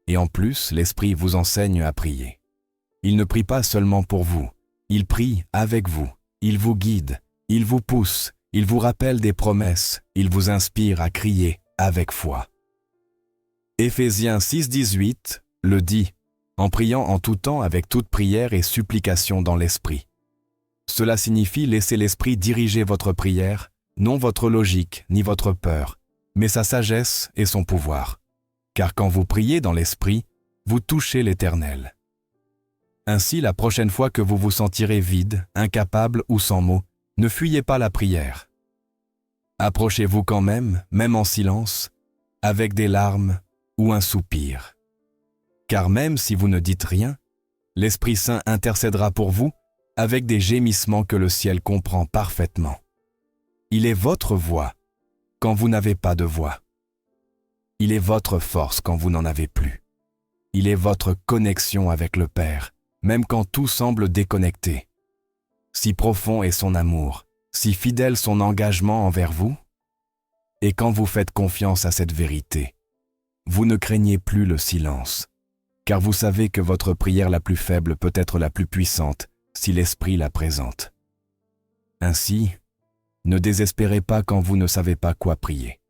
Et en plus, l'Esprit vous enseigne à prier. Il ne prie pas seulement pour vous, il prie avec vous, il vous guide, il vous pousse, il vous rappelle des promesses, il vous inspire à crier avec foi. Éphésiens 6,18 le dit, en priant en tout temps avec toute prière et supplication dans l'Esprit. Cela signifie laisser l'Esprit diriger votre prière, non votre logique ni votre peur, mais sa sagesse et son pouvoir. Car quand vous priez dans l'Esprit, vous touchez l'Éternel. Ainsi, la prochaine fois que vous vous sentirez vide, incapable ou sans mots, ne fuyez pas la prière. Approchez-vous quand même en silence, avec des larmes ou un soupir. Car même si vous ne dites rien, l'Esprit Saint intercédera pour vous avec des gémissements que le ciel comprend parfaitement. Il est votre voix quand vous n'avez pas de voix. Il est votre force quand vous n'en avez plus. Il est votre connexion avec le Père, même quand tout semble déconnecté. Si profond est son amour, si fidèle son engagement envers vous. Et quand vous faites confiance à cette vérité, vous ne craignez plus le silence, car vous savez que votre prière la plus faible peut être la plus puissante si l'Esprit la présente. Ainsi, ne désespérez pas quand vous ne savez pas quoi prier.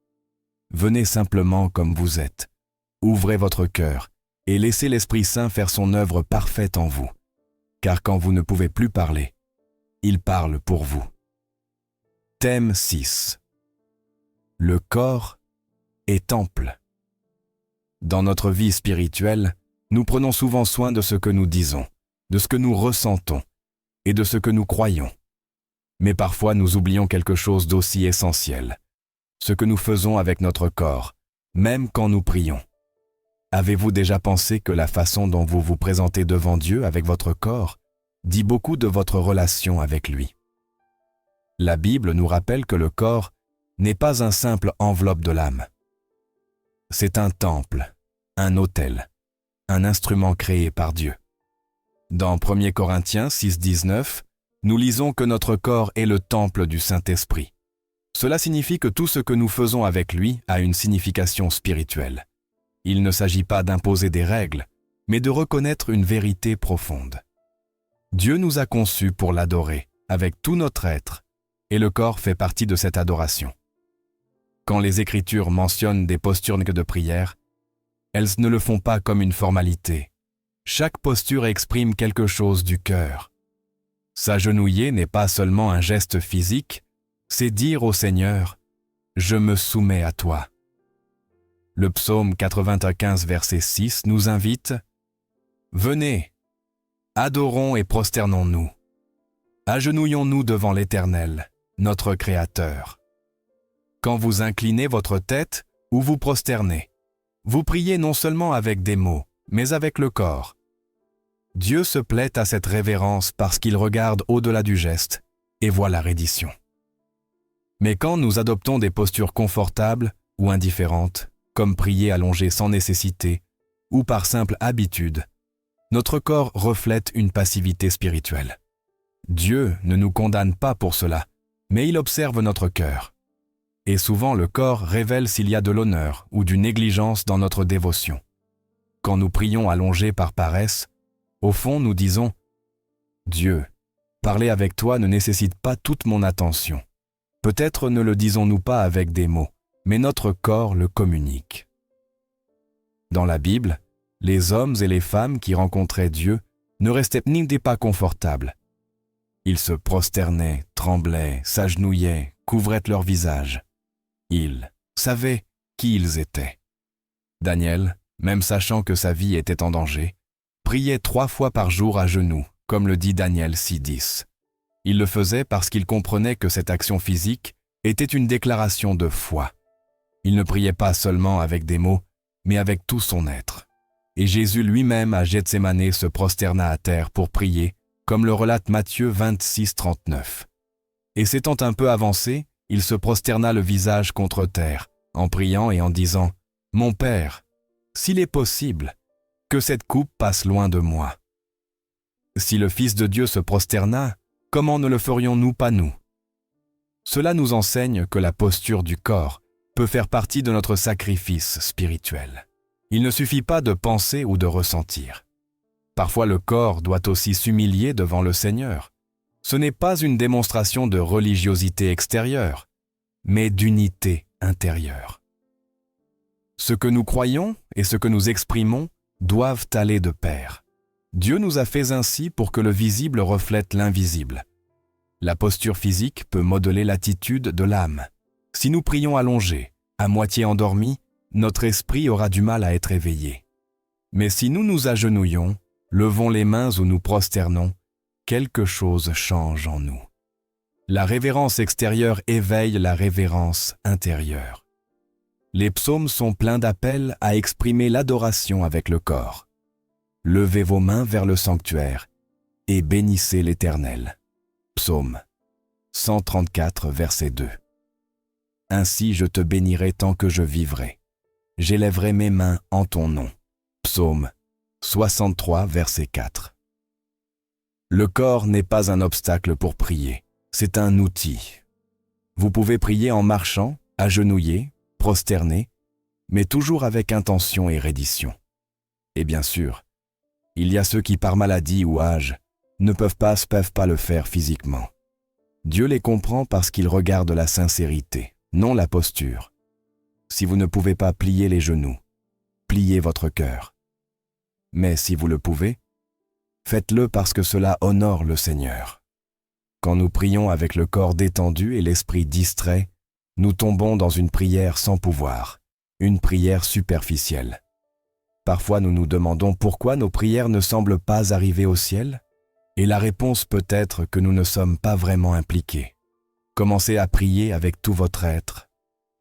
Venez simplement comme vous êtes, ouvrez votre cœur et laissez l'Esprit Saint faire son œuvre parfaite en vous, car quand vous ne pouvez plus parler, il parle pour vous. Thème 6. Le corps est temple. Dans notre vie spirituelle, nous prenons souvent soin de ce que nous disons, de ce que nous ressentons et de ce que nous croyons. Mais parfois nous oublions quelque chose d'aussi essentiel, ce que nous faisons avec notre corps, même quand nous prions. Avez-vous déjà pensé que la façon dont vous vous présentez devant Dieu avec votre corps dit beaucoup de votre relation avec lui? La Bible nous rappelle que le corps n'est pas un simple enveloppe de l'âme. C'est un temple, un autel, un instrument créé par Dieu. Dans 1 Corinthiens 6,19, nous lisons que notre corps est le temple du Saint-Esprit. Cela signifie que tout ce que nous faisons avec lui a une signification spirituelle. Il ne s'agit pas d'imposer des règles, mais de reconnaître une vérité profonde. Dieu nous a conçus pour l'adorer, avec tout notre être, et le corps fait partie de cette adoration. Quand les Écritures mentionnent des postures de prière, elles ne le font pas comme une formalité. Chaque posture exprime quelque chose du cœur. S'agenouiller n'est pas seulement un geste physique, c'est dire au Seigneur « Je me soumets à toi ». Le psaume 95, verset 6 nous invite « Venez, adorons et prosternons-nous. Agenouillons-nous devant l'Éternel, notre Créateur. » Quand vous inclinez votre tête ou vous prosternez, vous priez non seulement avec des mots, mais avec le corps. Dieu se plaît à cette révérence parce qu'il regarde au-delà du geste et voit la reddition. Mais quand nous adoptons des postures confortables ou indifférentes, comme prier allongé sans nécessité ou par simple habitude, notre corps reflète une passivité spirituelle. Dieu ne nous condamne pas pour cela, mais il observe notre cœur. Et souvent le corps révèle s'il y a de l'honneur ou du négligence dans notre dévotion. Quand nous prions allongés par paresse, au fond nous disons « Dieu, parler avec toi ne nécessite pas toute mon attention. Peut-être ne le disons-nous pas avec des mots, mais notre corps le communique. » Dans la Bible, les hommes et les femmes qui rencontraient Dieu ne restaient ni des pas confortables. Ils se prosternaient, tremblaient, s'agenouillaient, couvraient leur visage. Ils savaient qui ils étaient. Daniel, même sachant que sa vie était en danger, priait 3 fois par jour à genoux, comme le dit Daniel 6:10. Il le faisait parce qu'il comprenait que cette action physique était une déclaration de foi. Il ne priait pas seulement avec des mots, mais avec tout son être. Et Jésus lui-même à Gethsémanée se prosterna à terre pour prier, comme le relate Matthieu 26:39. Et s'étant un peu avancé, il se prosterna le visage contre terre, en priant et en disant « Mon Père, s'il est possible, que cette coupe passe loin de moi. » Si le Fils de Dieu se prosterna, comment ne le ferions-nous pas nous? Cela nous enseigne que la posture du corps peut faire partie de notre sacrifice spirituel. Il ne suffit pas de penser ou de ressentir. Parfois le corps doit aussi s'humilier devant le Seigneur. Ce n'est pas une démonstration de religiosité extérieure, mais d'unité intérieure. Ce que nous croyons et ce que nous exprimons doivent aller de pair. Dieu nous a fait ainsi pour que le visible reflète l'invisible. La posture physique peut modeler l'attitude de l'âme. Si nous prions allongés, à moitié endormis, notre esprit aura du mal à être éveillé. Mais si nous nous agenouillons, levons les mains ou nous prosternons, quelque chose change en nous. La révérence extérieure éveille la révérence intérieure. Les psaumes sont pleins d'appels à exprimer l'adoration avec le corps. Levez vos mains vers le sanctuaire et bénissez l'Éternel. Psaume 134, verset 2. Ainsi je te bénirai tant que je vivrai. J'élèverai mes mains en ton nom. Psaume 63, verset 4. Le corps n'est pas un obstacle pour prier, c'est un outil. Vous pouvez prier en marchant, agenouillé, prosterné, mais toujours avec intention et reddition. Et bien sûr, il y a ceux qui par maladie ou âge ne peuvent pas le faire physiquement. Dieu les comprend parce qu'il regarde la sincérité, non la posture. Si vous ne pouvez pas plier les genoux, pliez votre cœur. Mais si vous le pouvez, faites-le parce que cela honore le Seigneur. Quand nous prions avec le corps détendu et l'esprit distrait, nous tombons dans une prière sans pouvoir, une prière superficielle. Parfois nous nous demandons pourquoi nos prières ne semblent pas arriver au ciel, et la réponse peut être que nous ne sommes pas vraiment impliqués. Commencez à prier avec tout votre être,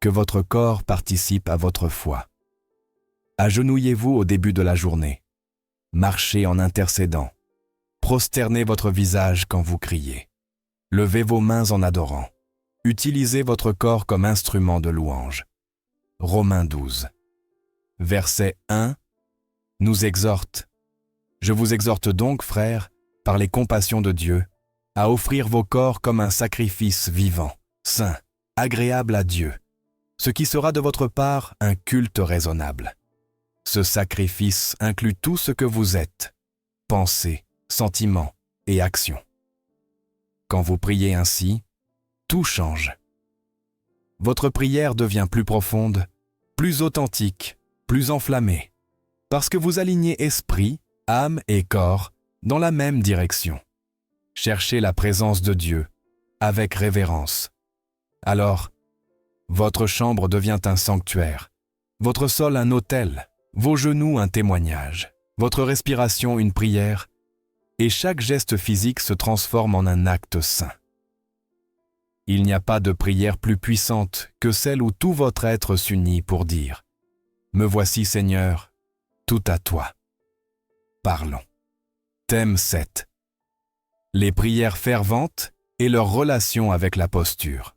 que votre corps participe à votre foi. Agenouillez-vous au début de la journée. Marchez en intercédant. Prosternez votre visage quand vous criez. Levez vos mains en adorant. Utilisez votre corps comme instrument de louange. Romains 12. Verset 1 nous exhorte. Je vous exhorte donc, frères, par les compassions de Dieu, à offrir vos corps comme un sacrifice vivant, saint, agréable à Dieu, ce qui sera de votre part un culte raisonnable. Ce sacrifice inclut tout ce que vous êtes, pensées, sentiments et actions. Quand vous priez ainsi, tout change. Votre prière devient plus profonde, plus authentique, plus enflammée, parce que vous alignez esprit, âme et corps dans la même direction. Cherchez la présence de Dieu avec révérence. Alors, votre chambre devient un sanctuaire, votre sol un autel, vos genoux un témoignage, votre respiration une prière, et chaque geste physique se transforme en un acte saint. Il n'y a pas de prière plus puissante que celle où tout votre être s'unit pour dire « Me voici Seigneur, tout à toi. » Parlons. Thème 7. Les prières ferventes et leur relation avec la posture.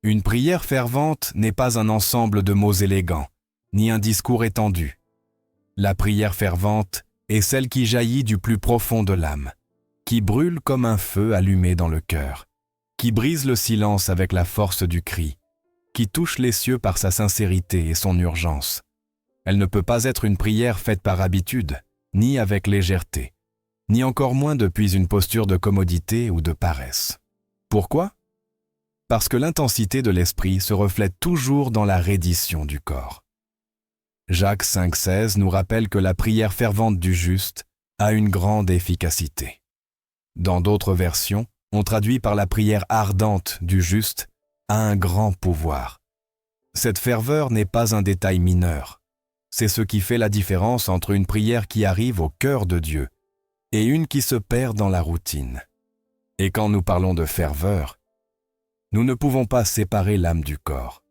Une prière fervente n'est pas un ensemble de mots élégants, ni un discours étendu. La prière fervente est celle qui jaillit du plus profond de l'âme, qui brûle comme un feu allumé dans le cœur, qui brise le silence avec la force du cri, qui touche les cieux par sa sincérité et son urgence. Elle ne peut pas être une prière faite par habitude, ni avec légèreté, ni encore moins depuis une posture de commodité ou de paresse. Pourquoi ? Parce que l'intensité de l'esprit se reflète toujours dans la reddition du corps. Jacques 5,16 nous rappelle que la prière fervente du juste a une grande efficacité. Dans d'autres versions, on traduit par la prière ardente du juste a un grand pouvoir. Cette ferveur n'est pas un détail mineur. C'est ce qui fait la différence entre une prière qui arrive au cœur de Dieu et une qui se perd dans la routine. Et quand nous parlons de ferveur, nous ne pouvons pas séparer l'âme du corps.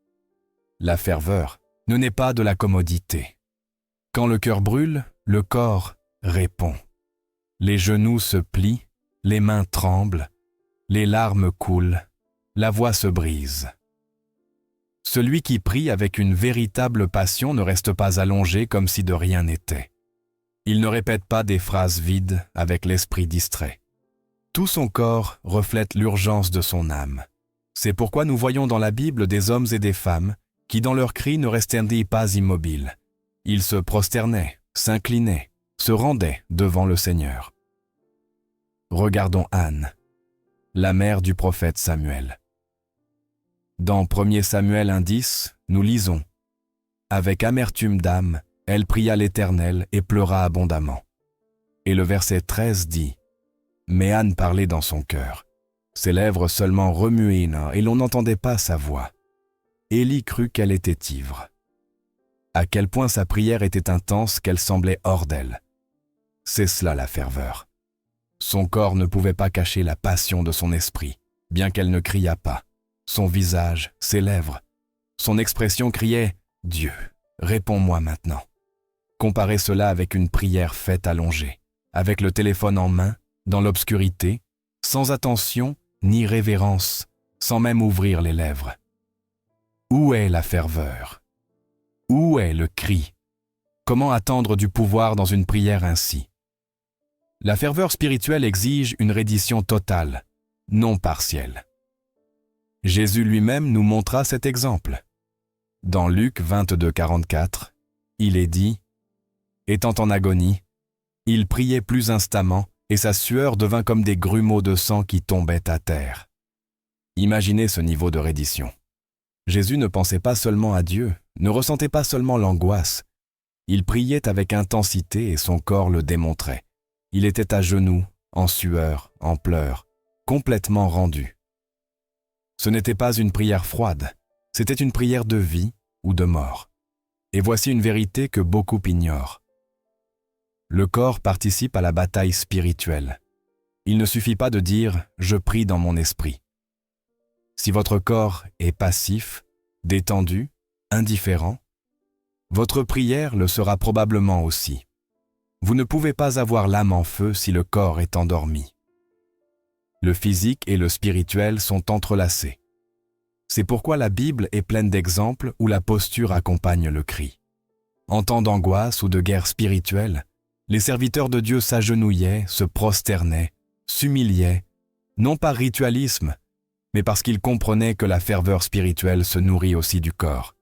La ferveur ne naît pas de la commodité. Quand le cœur brûle, le corps répond. Les genoux se plient, les mains tremblent, les larmes coulent, la voix se brise. Celui qui prie avec une véritable passion ne reste pas allongé comme si de rien n'était. Il ne répète pas des phrases vides avec l'esprit distrait. Tout son corps reflète l'urgence de son âme. C'est pourquoi nous voyons dans la Bible des hommes et des femmes qui dans leurs cris ne restaient pas immobiles. Ils se prosternaient, s'inclinaient, se rendaient devant le Seigneur. Regardons Anne, la mère du prophète Samuel. Dans 1 Samuel 1,10, nous lisons « Avec amertume d'âme, elle pria l'Éternel et pleura abondamment. » Et le verset 13 dit « Mais Anne parlait dans son cœur. Ses lèvres seulement remuaient et l'on n'entendait pas sa voix. Élie crut qu'elle était ivre. » À quel point sa prière était intense qu'elle semblait hors d'elle. C'est cela la ferveur. Son corps ne pouvait pas cacher la passion de son esprit, bien qu'elle ne criât pas. Son visage, ses lèvres, son expression criait « Dieu, réponds-moi maintenant ». Comparez cela avec une prière faite allongée, avec le téléphone en main, dans l'obscurité, sans attention ni révérence, sans même ouvrir les lèvres. Où est la ferveur ? Où est le cri ? Comment attendre du pouvoir dans une prière ainsi ? La ferveur spirituelle exige une reddition totale, non partielle. Jésus lui-même nous montra cet exemple. Dans Luc 22,44, il est dit « Étant en agonie, il priait plus instamment et sa sueur devint comme des grumeaux de sang qui tombaient à terre. » Imaginez ce niveau de reddition. Jésus ne pensait pas seulement à Dieu, ne ressentait pas seulement l'angoisse. Il priait avec intensité et son corps le démontrait. Il était à genoux, en sueur, en pleurs, complètement rendu. Ce n'était pas une prière froide, c'était une prière de vie ou de mort. Et voici une vérité que beaucoup ignorent. Le corps participe à la bataille spirituelle. Il ne suffit pas de dire « je prie dans mon esprit ». Si votre corps est passif, détendu, indifférent, votre prière le sera probablement aussi. Vous ne pouvez pas avoir l'âme en feu si le corps est endormi. Le physique et le spirituel sont entrelacés. C'est pourquoi la Bible est pleine d'exemples où la posture accompagne le cri. En temps d'angoisse ou de guerre spirituelle, les serviteurs de Dieu s'agenouillaient, se prosternaient, s'humiliaient, non par ritualisme, mais parce qu'ils comprenaient que la ferveur spirituelle se nourrit aussi du corps.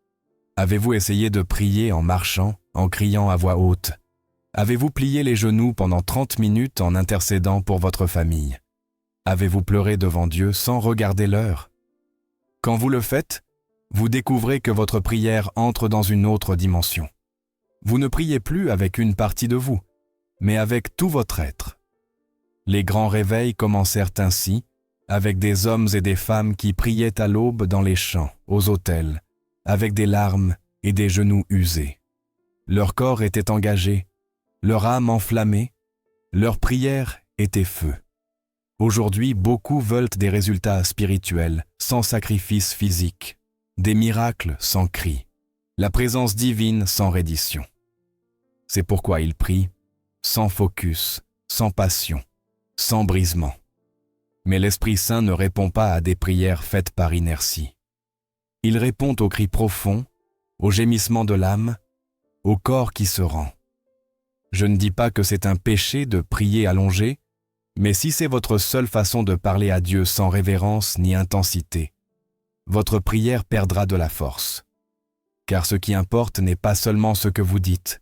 Avez-vous essayé de prier en marchant, en criant à voix haute ? Avez-vous plié les genoux pendant 30 minutes en intercédant pour votre famille ? Avez-vous pleuré devant Dieu sans regarder l'heure ? Quand vous le faites, vous découvrez que votre prière entre dans une autre dimension. Vous ne priez plus avec une partie de vous, mais avec tout votre être. Les grands réveils commencèrent ainsi, avec des hommes et des femmes qui priaient à l'aube dans les champs, aux autels, avec des larmes et des genoux usés. Leur corps était engagé, leur âme enflammée, leur prière était feu. Aujourd'hui, beaucoup veulent des résultats spirituels, sans sacrifice physique, des miracles sans cri, la présence divine sans reddition. C'est pourquoi ils prient, sans focus, sans passion, sans brisement. Mais l'Esprit Saint ne répond pas à des prières faites par inertie. Il répond aux cris profonds, aux gémissements de l'âme, au corps qui se rend. Je ne dis pas que c'est un péché de prier allongé, mais si c'est votre seule façon de parler à Dieu sans révérence ni intensité, votre prière perdra de la force. Car ce qui importe n'est pas seulement ce que vous dites,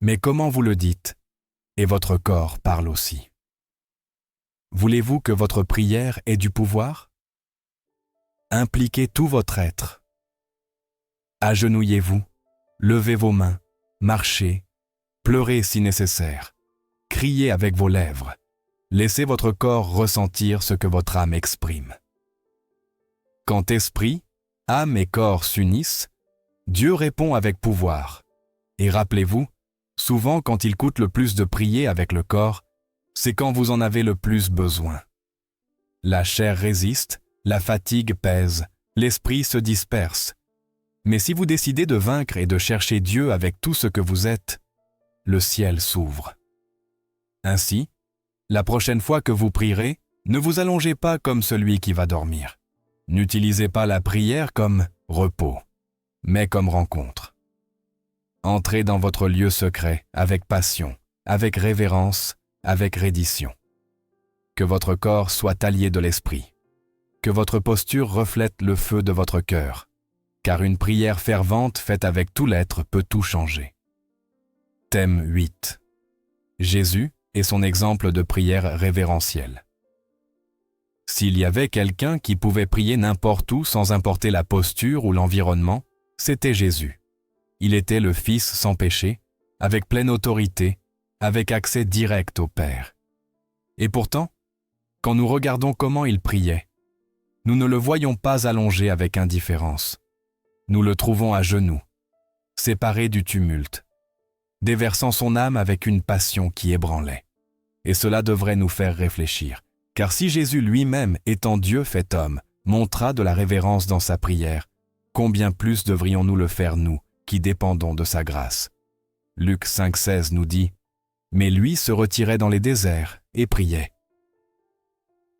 mais comment vous le dites, et votre corps parle aussi. Voulez-vous que votre prière ait du pouvoir? Impliquez tout votre être. Agenouillez-vous, levez vos mains, marchez, pleurez si nécessaire, criez avec vos lèvres, laissez votre corps ressentir ce que votre âme exprime. Quand esprit, âme et corps s'unissent, Dieu répond avec pouvoir. Et rappelez-vous, souvent quand il coûte le plus de prier avec le corps, c'est quand vous en avez le plus besoin. La chair résiste, la fatigue pèse, l'esprit se disperse. Mais si vous décidez de vaincre et de chercher Dieu avec tout ce que vous êtes, le ciel s'ouvre. Ainsi, la prochaine fois que vous prierez, ne vous allongez pas comme celui qui va dormir. N'utilisez pas la prière comme repos, mais comme rencontre. Entrez dans votre lieu secret avec passion, avec révérence, avec reddition. Que votre corps soit allié de l'esprit. Que votre posture reflète le feu de votre cœur, car une prière fervente faite avec tout l'être peut tout changer. Thème 8. Jésus et son exemple de prière révérentielle. S'il y avait quelqu'un qui pouvait prier n'importe où sans importer la posture ou l'environnement, c'était Jésus. Il était le Fils sans péché, avec pleine autorité, avec accès direct au Père. Et pourtant, quand nous regardons comment il priait, nous ne le voyons pas allongé avec indifférence. Nous le trouvons à genoux, séparé du tumulte, déversant son âme avec une passion qui ébranlait. Et cela devrait nous faire réfléchir. Car si Jésus lui-même, étant Dieu fait homme, montra de la révérence dans sa prière, combien plus devrions-nous le faire nous, qui dépendons de sa grâce? Luc 5,16 nous dit « Mais lui se retirait dans les déserts et priait. »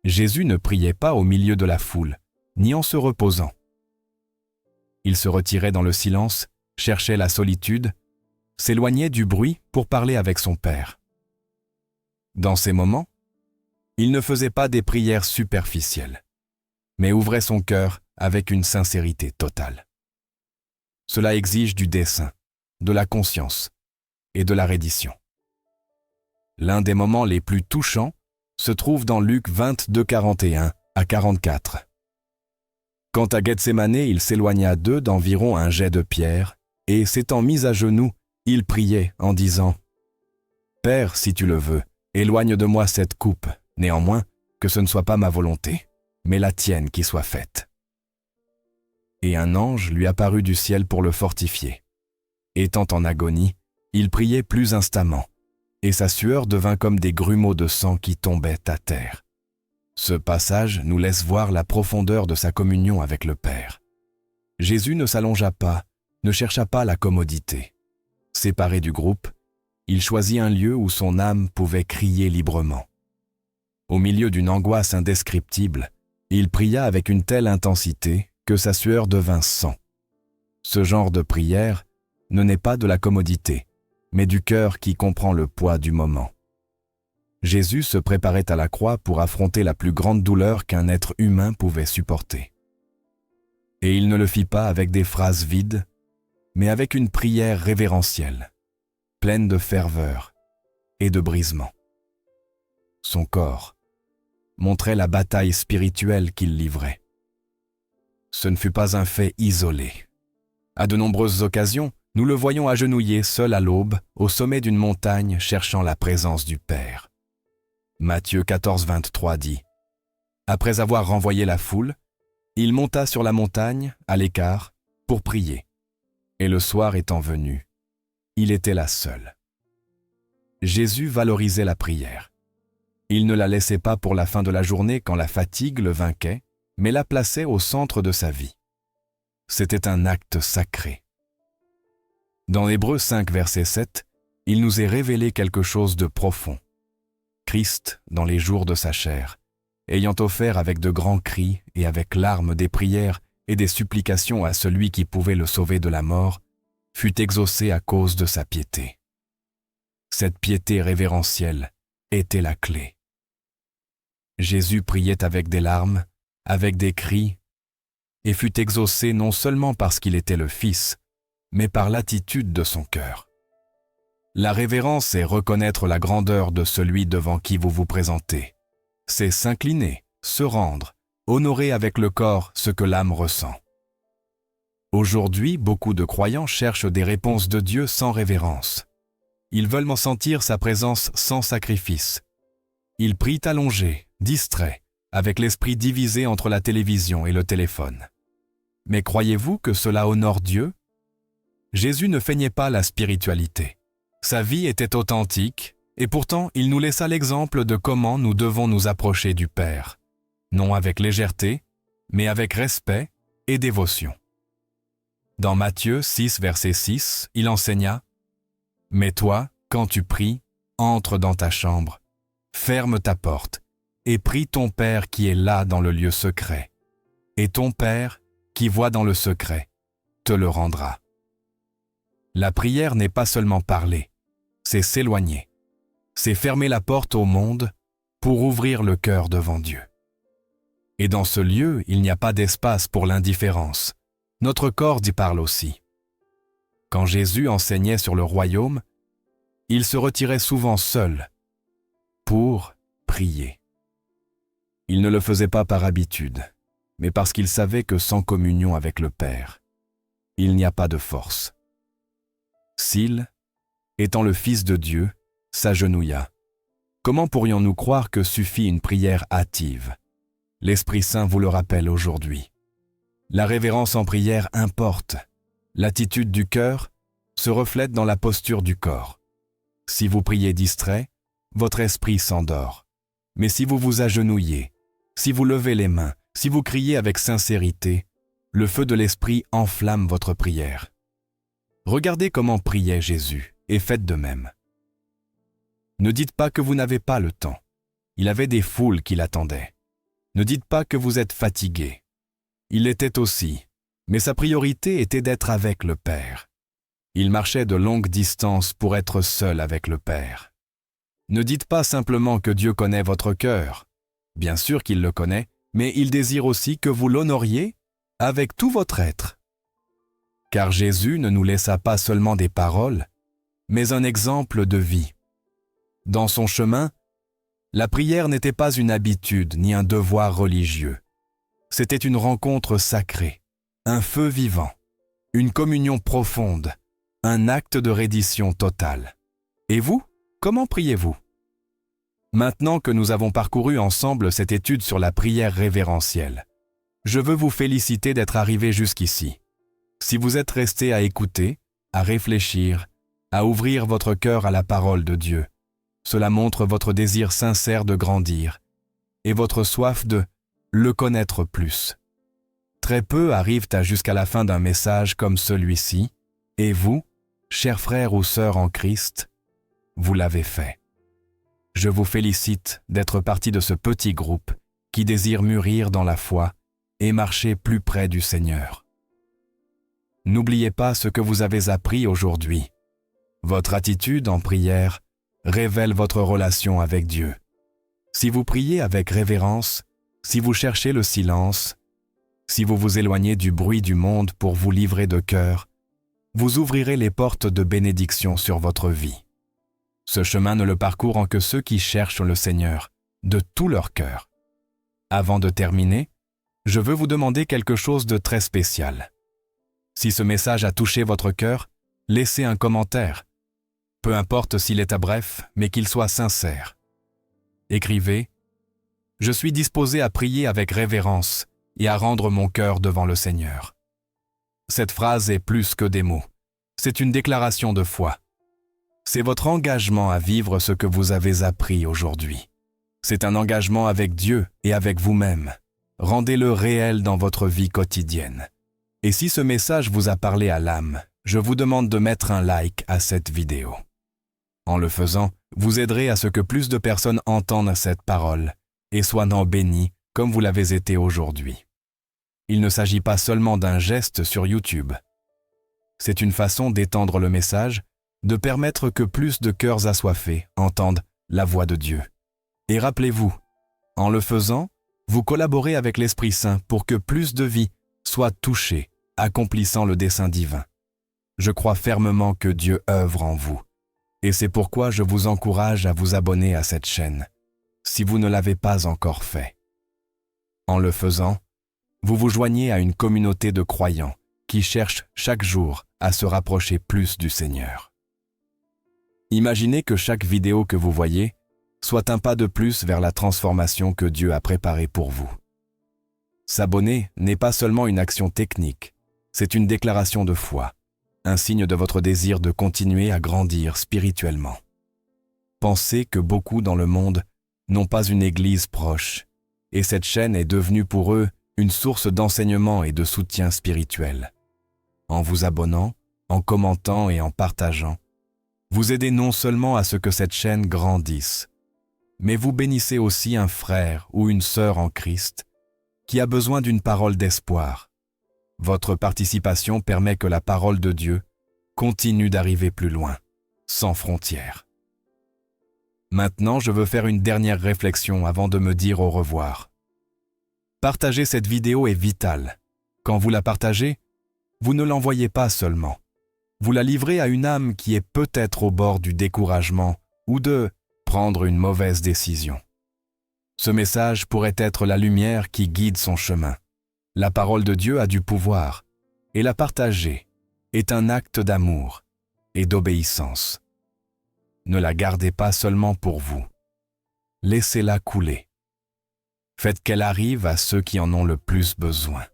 Jésus ne priait pas au milieu de la foule, ni en se reposant. Il se retirait dans le silence, cherchait la solitude, s'éloignait du bruit pour parler avec son Père. Dans ces moments, il ne faisait pas des prières superficielles, mais ouvrait son cœur avec une sincérité totale. Cela exige du dessein, de la conscience et de la reddition. L'un des moments les plus touchants se trouve dans Luc 22, 41 à 44. Quant à Gethsémane, il s'éloigna d'eux d'environ un jet de pierre, et s'étant mis à genoux, il priait en disant « Père, si tu le veux, éloigne de moi cette coupe. Néanmoins, que ce ne soit pas ma volonté, mais la tienne qui soit faite. » Et un ange lui apparut du ciel pour le fortifier. Étant en agonie, il priait plus instamment, et sa sueur devint comme des grumeaux de sang qui tombaient à terre. Ce passage nous laisse voir la profondeur de sa communion avec le Père. Jésus ne s'allongea pas, ne chercha pas la commodité. Séparé du groupe, il choisit un lieu où son âme pouvait crier librement. Au milieu d'une angoisse indescriptible, il pria avec une telle intensité que sa sueur devint sang. Ce genre de prière ne naît pas de la commodité, mais du cœur qui comprend le poids du moment. Jésus se préparait à la croix pour affronter la plus grande douleur qu'un être humain pouvait supporter. Et il ne le fit pas avec des phrases vides, mais avec une prière révérentielle, pleine de ferveur et de brisement. Son corps montrait la bataille spirituelle qu'il livrait. Ce ne fut pas un fait isolé. À de nombreuses occasions, nous le voyons agenouillé seul à l'aube, au sommet d'une montagne, cherchant la présence du Père. Matthieu 14, 23 dit « Après avoir renvoyé la foule, il monta sur la montagne, à l'écart, pour prier. Et le soir étant venu, il était là seul. » Jésus valorisait la prière. Il ne la laissait pas pour la fin de la journée quand la fatigue le vainquait, mais la plaçait au centre de sa vie. C'était un acte sacré. Dans Hébreux 5, verset 7, il nous est révélé quelque chose de profond. Christ, dans les jours de sa chair, ayant offert avec de grands cris et avec larmes des prières et des supplications à celui qui pouvait le sauver de la mort, fut exaucé à cause de sa piété. Cette piété révérentielle était la clé. Jésus priait avec des larmes, avec des cris, et fut exaucé non seulement parce qu'il était le Fils, mais par l'attitude de son cœur. La révérence est reconnaître la grandeur de celui devant qui vous vous présentez. C'est s'incliner, se rendre, honorer avec le corps ce que l'âme ressent. Aujourd'hui, beaucoup de croyants cherchent des réponses de Dieu sans révérence. Ils veulent sentir sa présence sans sacrifice. Ils prient allongés, distraits, avec l'esprit divisé entre la télévision et le téléphone. Mais croyez-vous que cela honore Dieu? Jésus ne feignait pas la spiritualité. Sa vie était authentique, et pourtant il nous laissa l'exemple de comment nous devons nous approcher du Père, non avec légèreté, mais avec respect et dévotion. Dans Matthieu 6, verset 6, il enseigna « Mais toi, quand tu pries, entre dans ta chambre, ferme ta porte, et prie ton Père qui est là dans le lieu secret. Et ton Père, qui voit dans le secret, te le rendra. » La prière n'est pas seulement parler, c'est s'éloigner. C'est fermer la porte au monde pour ouvrir le cœur devant Dieu. Et dans ce lieu, il n'y a pas d'espace pour l'indifférence. Notre corps y parle aussi. Quand Jésus enseignait sur le royaume, il se retirait souvent seul pour prier. Il ne le faisait pas par habitude, mais parce qu'il savait que sans communion avec le Père, il n'y a pas de force. S'il, étant le Fils de Dieu, s'agenouilla, comment pourrions-nous croire que suffit une prière hâtive? L'Esprit Saint vous le rappelle aujourd'hui. La révérence en prière importe. L'attitude du cœur se reflète dans la posture du corps. Si vous priez distrait, votre esprit s'endort. Mais si vous vous agenouillez, si vous levez les mains, si vous criez avec sincérité, le feu de l'esprit enflamme votre prière. Regardez comment priait Jésus et faites de même. Ne dites pas que vous n'avez pas le temps. Il avait des foules qui l'attendaient. Ne dites pas que vous êtes fatigué. Il l'était aussi, mais sa priorité était d'être avec le Père. Il marchait de longues distances pour être seul avec le Père. Ne dites pas simplement que Dieu connaît votre cœur. Bien sûr qu'il le connaît, mais il désire aussi que vous l'honoriez avec tout votre être. Car Jésus ne nous laissa pas seulement des paroles, mais un exemple de vie. Dans son chemin, la prière n'était pas une habitude ni un devoir religieux. C'était une rencontre sacrée, un feu vivant, une communion profonde, un acte de reddition totale. Et vous, comment priez-vous? Maintenant que nous avons parcouru ensemble cette étude sur la prière révérentielle, je veux vous féliciter d'être arrivés jusqu'ici. Si vous êtes restés à écouter, à réfléchir, à ouvrir votre cœur à la parole de Dieu, cela montre votre désir sincère de grandir et votre soif de le connaître plus. Très peu arrivent jusqu'à la fin d'un message comme celui-ci, et vous, chers frères ou sœurs en Christ, vous l'avez fait. Je vous félicite d'être partie de ce petit groupe qui désire mûrir dans la foi et marcher plus près du Seigneur. N'oubliez pas ce que vous avez appris aujourd'hui. Votre attitude en prière révèle votre relation avec Dieu. Si vous priez avec révérence, si vous cherchez le silence, si vous vous éloignez du bruit du monde pour vous livrer de cœur, vous ouvrirez les portes de bénédiction sur votre vie. Ce chemin ne le parcourent que ceux qui cherchent le Seigneur de tout leur cœur. Avant de terminer, je veux vous demander quelque chose de très spécial. Si ce message a touché votre cœur, laissez un commentaire. Peu importe s'il est bref, mais qu'il soit sincère. Écrivez « Je suis disposé à prier avec révérence et à rendre mon cœur devant le Seigneur. » Cette phrase est plus que des mots. C'est une déclaration de foi. C'est votre engagement à vivre ce que vous avez appris aujourd'hui. C'est un engagement avec Dieu et avec vous-même. Rendez-le réel dans votre vie quotidienne. Et si ce message vous a parlé à l'âme, je vous demande de mettre un like à cette vidéo. En le faisant, vous aiderez à ce que plus de personnes entendent cette parole et soient bénies comme vous l'avez été aujourd'hui. Il ne s'agit pas seulement d'un geste sur YouTube. C'est une façon d'étendre le message, de permettre que plus de cœurs assoiffés entendent la voix de Dieu. Et rappelez-vous, en le faisant, vous collaborez avec l'Esprit Saint pour que plus de vies soit touché, accomplissant le dessein divin. Je crois fermement que Dieu œuvre en vous. Et c'est pourquoi je vous encourage à vous abonner à cette chaîne, si vous ne l'avez pas encore fait. En le faisant, vous vous joignez à une communauté de croyants qui cherchent chaque jour à se rapprocher plus du Seigneur. Imaginez que chaque vidéo que vous voyez soit un pas de plus vers la transformation que Dieu a préparée pour vous. S'abonner n'est pas seulement une action technique, c'est une déclaration de foi, un signe de votre désir de continuer à grandir spirituellement. Pensez que beaucoup dans le monde n'ont pas une église proche, et cette chaîne est devenue pour eux une source d'enseignement et de soutien spirituel. En vous abonnant, en commentant et en partageant, vous aidez non seulement à ce que cette chaîne grandisse, mais vous bénissez aussi un frère ou une sœur en Christ qui a besoin d'une parole d'espoir. Votre participation permet que la parole de Dieu continue d'arriver plus loin, sans frontières. Maintenant, je veux faire une dernière réflexion avant de me dire au revoir. Partager cette vidéo est vital. Quand vous la partagez, vous ne l'envoyez pas seulement. Vous la livrez à une âme qui est peut-être au bord du découragement ou de prendre une mauvaise décision. Ce message pourrait être la lumière qui guide son chemin. La parole de Dieu a du pouvoir, et la partager est un acte d'amour et d'obéissance. Ne la gardez pas seulement pour vous. Laissez-la couler. Faites qu'elle arrive à ceux qui en ont le plus besoin.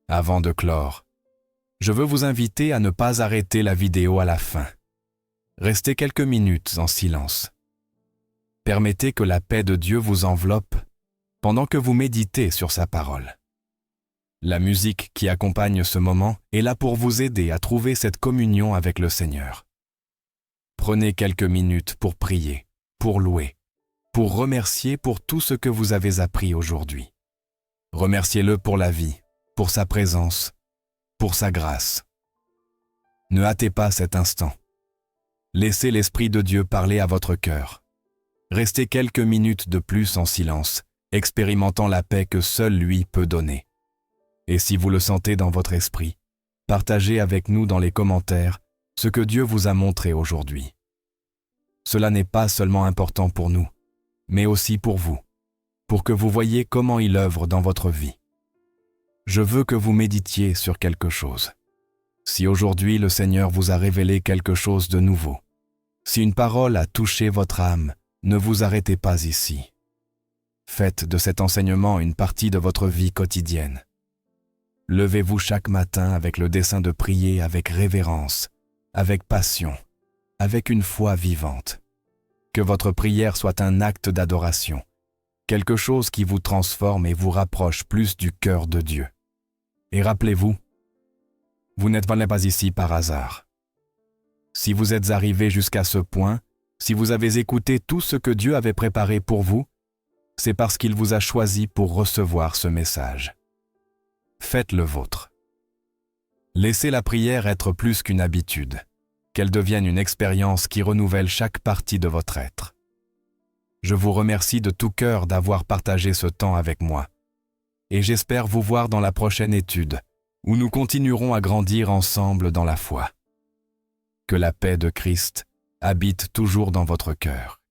Avant de clore, je veux vous inviter à ne pas arrêter la vidéo à la fin. Restez quelques minutes en silence. Permettez que la paix de Dieu vous enveloppe pendant que vous méditez sur sa parole. La musique qui accompagne ce moment est là pour vous aider à trouver cette communion avec le Seigneur. Prenez quelques minutes pour prier, pour louer, pour remercier pour tout ce que vous avez appris aujourd'hui. Remerciez-le pour la vie, pour sa présence, pour sa grâce. Ne hâtez pas cet instant. Laissez l'Esprit de Dieu parler à votre cœur. Restez quelques minutes de plus en silence, expérimentant la paix que seul lui peut donner. Et si vous le sentez dans votre esprit, partagez avec nous dans les commentaires ce que Dieu vous a montré aujourd'hui. Cela n'est pas seulement important pour nous, mais aussi pour vous, pour que vous voyiez comment il œuvre dans votre vie. Je veux que vous méditiez sur quelque chose. Si aujourd'hui le Seigneur vous a révélé quelque chose de nouveau, si une parole a touché votre âme, ne vous arrêtez pas ici. Faites de cet enseignement une partie de votre vie quotidienne. Levez-vous chaque matin avec le dessein de prier avec révérence, avec passion, avec une foi vivante. Que votre prière soit un acte d'adoration, quelque chose qui vous transforme et vous rapproche plus du cœur de Dieu. Et rappelez-vous, vous n'êtes pas ici par hasard. Si vous êtes arrivé jusqu'à ce point, si vous avez écouté tout ce que Dieu avait préparé pour vous, c'est parce qu'il vous a choisi pour recevoir ce message. Faites le vôtre. Laissez la prière être plus qu'une habitude, qu'elle devienne une expérience qui renouvelle chaque partie de votre être. Je vous remercie de tout cœur d'avoir partagé ce temps avec moi, et j'espère vous voir dans la prochaine étude, où nous continuerons à grandir ensemble dans la foi. Que la paix de Christ habite toujours dans votre cœur.